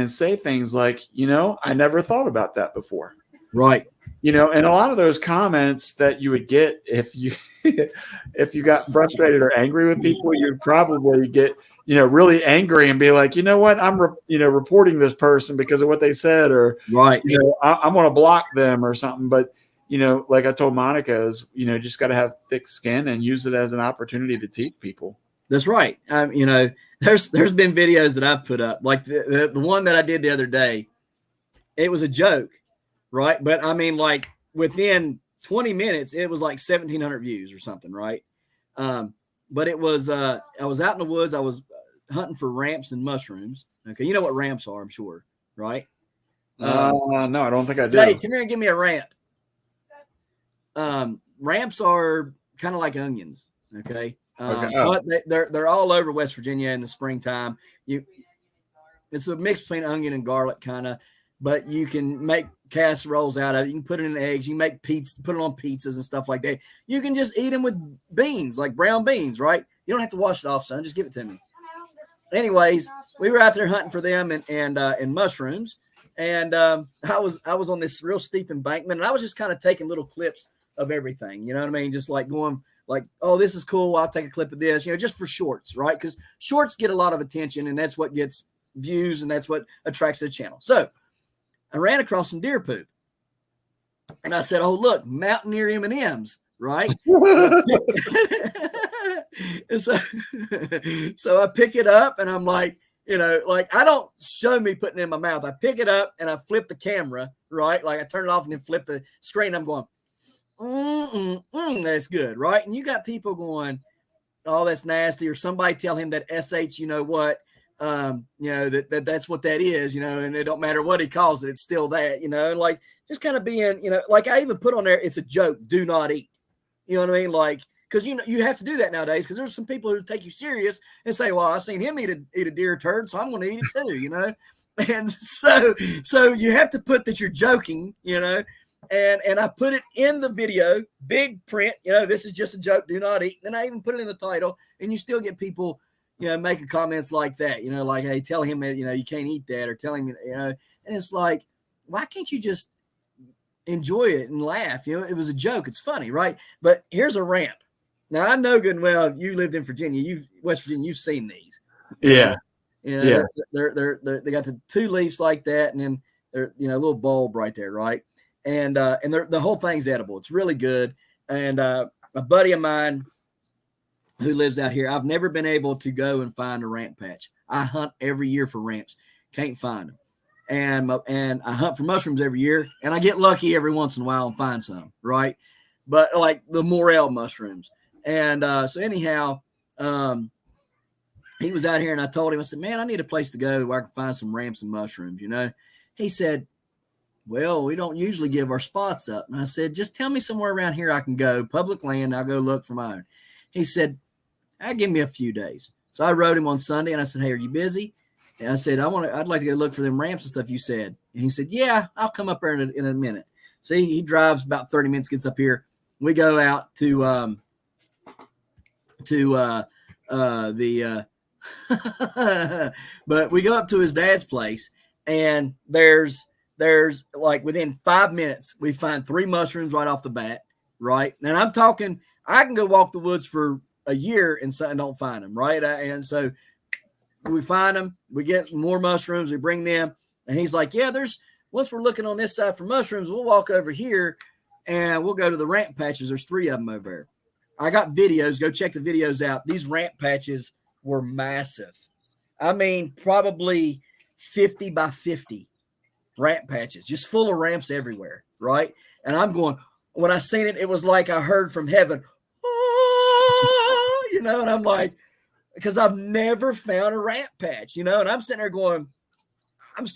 say things like, "I never thought about that before."
Right.
you know, and a lot of those comments that you would get if you if you got frustrated or angry with people, you'd probably get, you know, really angry and be like, you know what, I'm reporting this person because of what they said, or
Right.
you know, I'm going to block them or something. But you know, like I told Monica, is, you know, just got to have thick skin and use it as an opportunity to teach people.
That's right. You know, there's been videos that I've put up, like the one that I did the other day. It was a joke, right? But I mean, like within 20 minutes, it was like 1,700 views or something, right? But it was I was out in the woods. I was hunting for ramps and mushrooms. Okay, you know what ramps are, I'm sure, right?
No, I don't think I do.
Hey, come here and give me a ramp. Ramps are kind of like onions, okay? But they're all over West Virginia in the springtime. It's a mix between onion and garlic, kind of, but you can make casseroles out of it. You can put it in eggs. You can make pizza, put it on pizzas and stuff like that. You can just eat them with beans, like brown beans, right? You don't have to wash it off, son. Just give it to me. Anyways, we were out there hunting for them and mushrooms, and I was on this real steep embankment, and I was just kind of taking little clips of everything. You know what I mean? Just like going like, oh, this is cool. I'll take a clip of this, you know, just for shorts, right? Because shorts get a lot of attention, and that's what gets views, and that's what attracts to the channel. So I ran across some deer poop, and I said, oh, look, Mountaineer M&Ms, right? And so I pick it up, and I'm like, you know, like, I don't show me putting it in my mouth. I pick it up and I flip the camera, right? Like I turn it off and then flip the screen. I'm going, that's good, right? And you got people going, oh, that's nasty, or somebody tell him that SH, you know what, you know, that's what that is, you know, and it don't matter what he calls it, it's still that, you know, and like just kind of being, you know, like I even put on there, it's a joke, do not eat. You know what I mean? Like, because you know you have to do that nowadays, because there's some people who take you serious and say, well, I seen him eat a deer turd, so I'm going to eat it too, you know. And so you have to put that you're joking, you know. And I put it in the video, big print, you know, this is just a joke, do not eat. And I even put it in the title, and you still get people, you know, making comments like that, you know, like, hey, tell him, you know, you can't eat that, or tell him, you know, and it's like, why can't you just enjoy it and laugh? You know, it was a joke. It's funny, right? But here's a ramp. Now, I know good and well, you lived in Virginia, West Virginia, you've seen these.
Yeah.
You know,
Yeah.
They got the two leaves like that, and then they're, you know, a little bulb right there, right? And the whole thing's edible. It's really good. And a buddy of mine who lives out here, I've never been able to go and find a ramp patch. I hunt every year for ramps, can't find them. And I hunt for mushrooms every year, and I get lucky every once in a while and find some, right? But like the morel mushrooms. And so anyhow, he was out here, and I told him, I said, man, I need a place to go where I can find some ramps and mushrooms, you know? He said, well, we don't usually give our spots up. And I said, just tell me somewhere around here I can go, public land, I'll go look for mine. He said, give me a few days. So I wrote him on Sunday, and I said, hey, are you busy? And I said, I'd like to go look for them ramps and stuff you said. And he said, yeah, I'll come up there in a minute. So he drives about 30 minutes, gets up here. We go out to but we go up to his dad's place, and there's like within 5 minutes, we find 3 mushrooms right off the bat, right? And I'm talking, I can go walk the woods for a year and don't find them, right? And so we find them, we get more mushrooms, we bring them, and he's like, yeah, once we're looking on this side for mushrooms, we'll walk over here and we'll go to the ramp patches. There's 3 of them over there. I got videos. Go check the videos out. These ramp patches were massive. I mean, probably 50 by 50 ramp patches, just full of ramps everywhere, right? And I'm going, when I seen it, it was like I heard from heaven, oh, you know, and I'm like, because I've never found a ramp patch, you know, and I'm sitting there going, I'm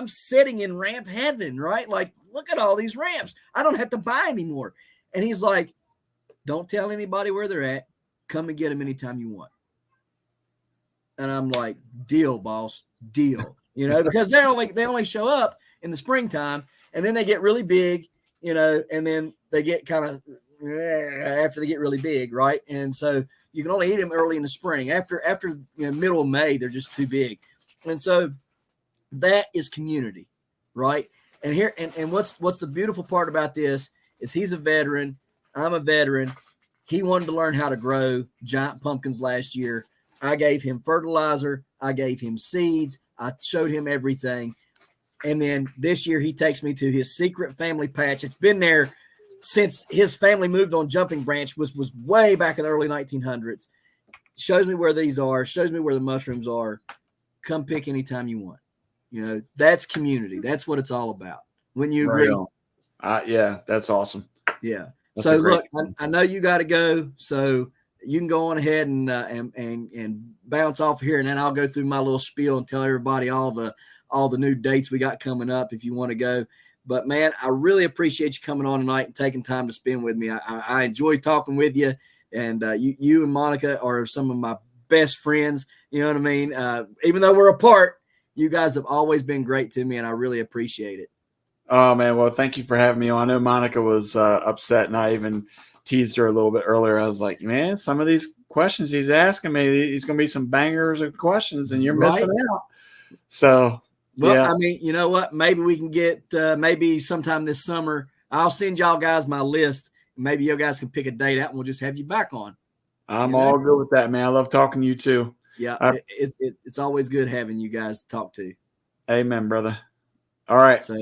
sitting in ramp heaven, right? Like, look at all these ramps. I don't have to buy anymore. And he's like, don't tell anybody where they're at. Come and get them anytime you want. And I'm like, deal, boss, deal. You know, because they only show up in the springtime, and then they get really big, you know, and then they get kind of after they get really big, right? And so you can only eat them early in the spring. After you know, middle of May, they're just too big. And so that is community, right? And what's the beautiful part about this is he's a veteran. I'm a veteran. He wanted to learn how to grow giant pumpkins last year. I gave him fertilizer. I gave him seeds. I showed him everything. And then this year he takes me to his secret family patch. It's been there since his family moved on Jumping Branch, was way back in the early 1900s. Shows me where these are, shows me where the mushrooms are. Come pick anytime you want. You know, that's community. That's what it's all about. Wouldn't you agree?
Yeah, that's awesome.
Yeah.
That's
so look, I know you got to go, so you can go on ahead and bounce off here, and then I'll go through my little spiel and tell everybody all the new dates we got coming up if you want to go. But man, I really appreciate you coming on tonight and taking time to spend with me. I enjoy talking with you, and you and Monica are some of my best friends. You know what I mean? Even though we're apart, you guys have always been great to me, and I really appreciate it.
Oh man, well, thank you for having me on. I know Monica was upset, and I even teased her a little bit earlier. I was like, man, some of these questions he's asking me, these going to be some bangers of questions, and you're missing out. So,
well,
yeah.
I mean, you know what? Maybe we can get maybe sometime this summer. I'll send y'all guys my list. Maybe you guys can pick a date out, and we'll just have you back on.
I'm all good with that, man. I love talking to you too.
Yeah, it's always good having you guys to talk to.
Amen, brother. All right.
So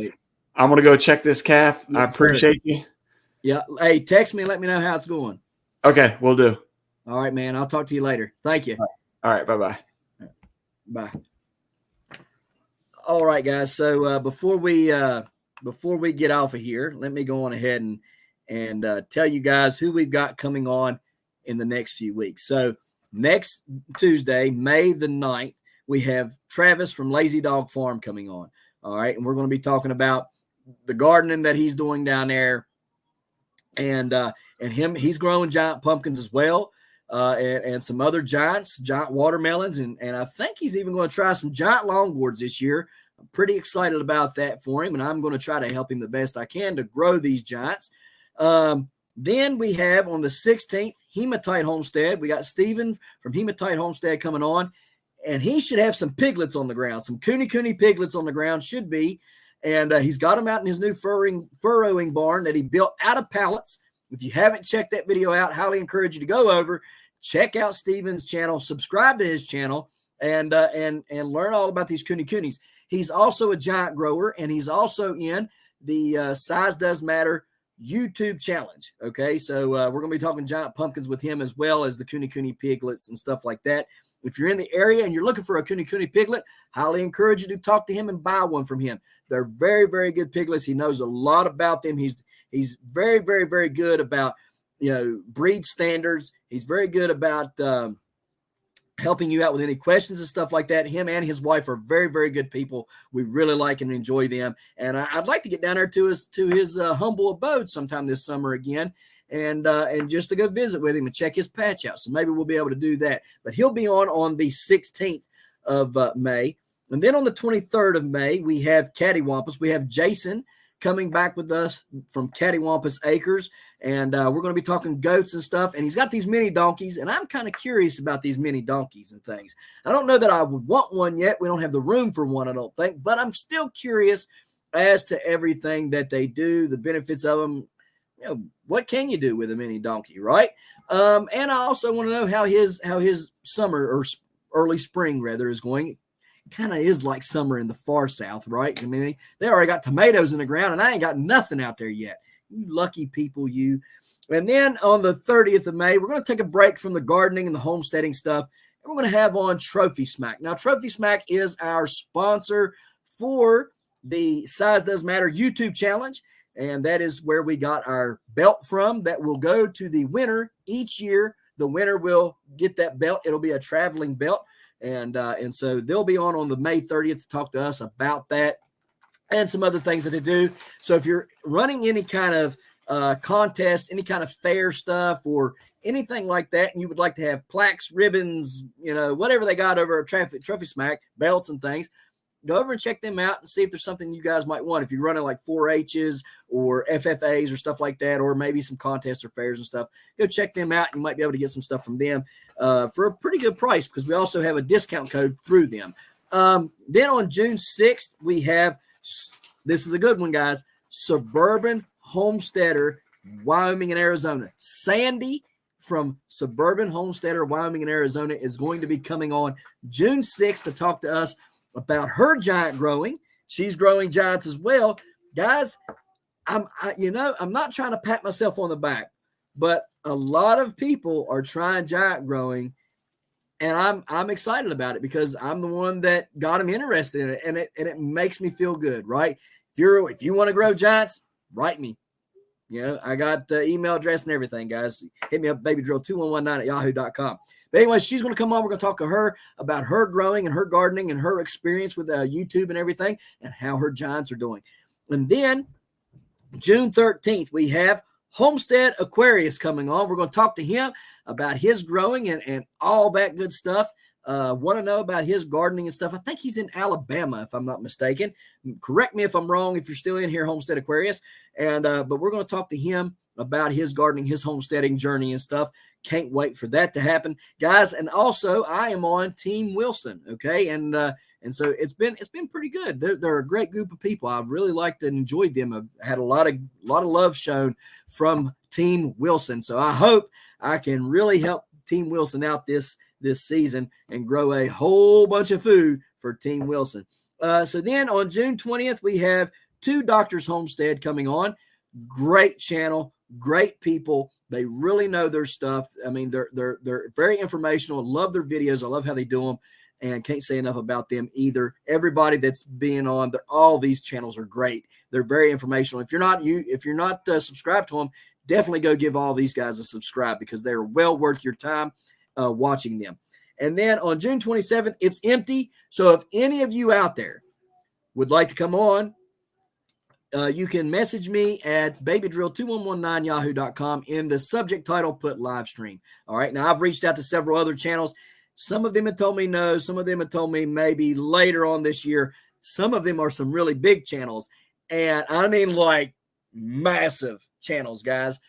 I'm going to go check this calf.
Yes,
I appreciate you.
Yeah. Hey, text me and let me know how it's going.
Okay, we'll do.
All right, man. I'll talk to you later. Thank you.
All right. Bye-bye.
Bye. All right, guys. So before we get off of here, let me go on ahead and tell you guys who we've got coming on in the next few weeks. So next Tuesday, May the 9th, we have Travis from Lazy Dog Farm coming on. All right. And we're going to be talking about the gardening that he's doing down there. And he's growing giant pumpkins as well. And some other giant watermelons. And I think he's even going to try some giant longboards this year. I'm pretty excited about that for him. And I'm going to try to help him the best I can to grow these giants. Then we have on the 16th, Hematite Homestead. We got Steven from Hematite Homestead coming on. And he should have some piglets on the ground, some cooney piglets on the ground, should be. And he's got them out in his new furrowing barn that he built out of pallets. If you haven't checked that video out, highly encourage you to go over, check out Steven's channel, subscribe to his channel, and learn all about these coonies. He's also a giant grower, and he's also in the Size Does Matter YouTube challenge. Okay, so we're going to be talking giant pumpkins with him as well as the cooney piglets and stuff like that. If you're in the area and you're looking for a cooney piglet, highly encourage you to talk to him and buy one from him. They're very, very good piglets. He knows a lot about them. He's very, very, very good about, breed standards. He's very good about helping you out with any questions and stuff like that. Him and his wife are very, very good people. We really like and enjoy them. And I'd like to get down there to his humble abode sometime this summer again. And just to go visit with him and check his patch out. So maybe we'll be able to do that. But he'll be on the 16th of May. And then on the 23rd of May, we have Cattywampus. We have Jason coming back with us from Cattywampus Acres. And we're going to be talking goats and stuff. And he's got these mini donkeys. And I'm kind of curious about these mini donkeys and things. I don't know that I would want one yet. We don't have the room for one, I don't think. But I'm still curious as to everything that they do, the benefits of them. What can you do with a mini donkey, right? And I also want to know how his summer or early spring rather is going. It kind of is like summer in the far south, right? I mean, they already got tomatoes in the ground, and I ain't got nothing out there yet. You lucky people, you. And then on the 30th of May, we're going to take a break from the gardening and the homesteading stuff, and we're going to have on Trophy Smack. Now, Trophy Smack is our sponsor for the Size Does Matter YouTube challenge. And that is where we got our belt from that will go to the winner each year. The winner will get that belt. It'll be a traveling belt. And so they'll be on the May 30th to talk to us about that and some other things that they do. So if you're running any kind of contest, any kind of fair stuff or anything like that, and you would like to have plaques, ribbons, whatever they got over at Trophy Smack, belts and things, go over and check them out and see if there's something you guys might want. If you're running like 4-H's or FFAs or stuff like that, or maybe some contests or fairs and stuff, go check them out. You might be able to get some stuff from them for a pretty good price because we also have a discount code through them. Then on June 6th, we have This is a good one, guys. Suburban Homesteader, Wyoming and Arizona. Sandy from Suburban Homesteader, Wyoming and Arizona is going to be coming on June 6th to talk to us about her giant growing. She's growing giants as well. Guys, I'm not trying to pat myself on the back, but a lot of people are trying giant growing, and I'm excited about it because I'm the one that got them interested in it, and it makes me feel good, right? If you want to grow giants, write me. I got email address and everything, guys. Hit me up, babydrill2119@yahoo.com. But anyway, she's going to come on. We're going to talk to her about her growing and her gardening and her experience with YouTube and everything and how her giants are doing. And then June 13th, we have Homestead Aquarius coming on. We're going to talk to him about his growing and all that good stuff. Want to know about his gardening and stuff. I think he's in Alabama, if I'm not mistaken. Correct me if I'm wrong, if you're still in here, Homestead Aquarius. And but we're going to talk to him about his gardening, his homesteading journey and stuff. Can't wait for that to happen, guys. And also, I am on Team Wilson, okay? And so it's been pretty good. They're a great group of people. I've really liked and enjoyed them. I've had a lot of love shown from Team Wilson. So I hope I can really help Team Wilson out this season and grow a whole bunch of food for Team Wilson. So then on June 20th, we have Two Doctors Homestead coming on. Great channel, great people. They really know their stuff. I mean, they're very informational. Love their videos. I love how they do them, and can't say enough about them either. Everybody that's being on, all these channels are great. They're very informational. If you're not subscribed to them, definitely go give all these guys a subscribe because they're well worth your time watching them. And then on June 27th, it's empty. So if any of you out there would like to come on, you can message me at babydrill2119yahoo.com. In the subject title, put live stream. All right. Now, I've reached out to several other channels. Some of them have told me no. Some of them have told me maybe later on this year. Some of them are some really big channels. And I mean, like massive channels, guys.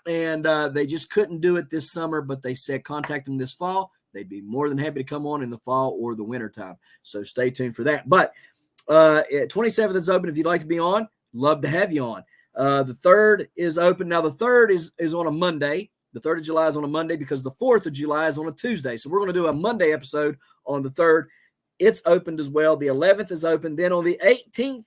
And they just couldn't do it this summer, but they said contact them this fall. They'd be more than happy to come on in the fall or the winter time. So stay tuned for that. But 27th is open if you'd like to be on. Love to have you on. The 3rd is open. Now, the 3rd is on a Monday. The 3rd of July is on a Monday because the 4th of July is on a Tuesday. So we're going to do a Monday episode on the 3rd. It's opened as well. The 11th is open. Then on the 18th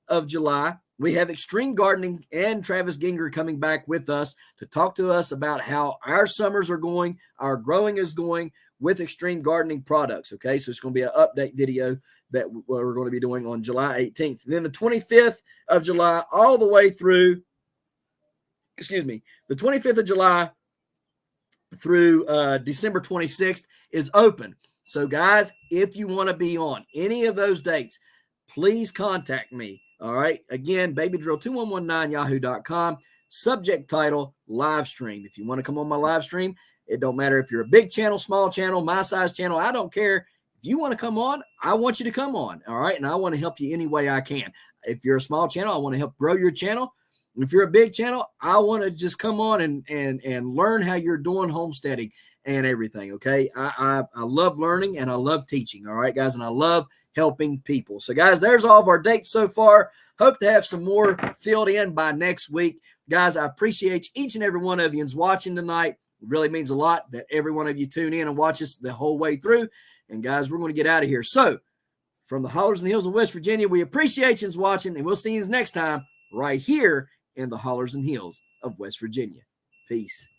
of July, we have Extreme Gardening and Travis Ginger coming back with us to talk to us about how our summers are going, our growing is going with Extreme Gardening products. Okay, so it's going to be an update video that we're going to be doing on July 18th. And then the 25th of July all the way through, the 25th of July through December 26th is open. So, guys, if you want to be on any of those dates, please contact me. All right. Again, babydrill2119yahoo.com. Subject title, live stream. If you want to come on my live stream, it don't matter if you're a big channel, small channel, my size channel. I don't care. If you want to come on, I want you to come on. All right. And I want to help you any way I can. If you're a small channel, I want to help grow your channel. If you're a big channel, I want to just come on and learn how you're doing homesteading and everything. Okay. I love learning and I love teaching. All right, guys. And I love helping people. So, guys, there's all of our dates so far. Hope to have some more filled in by next week. Guys, I appreciate each and every one of you watching tonight. It really means a lot that every one of you tune in and watch us the whole way through. And, guys, we're going to get out of here. So, from the Hollers and Hills of West Virginia, we appreciate you watching, and we'll see you next time right here in the Hollers and Hills of West Virginia. Peace.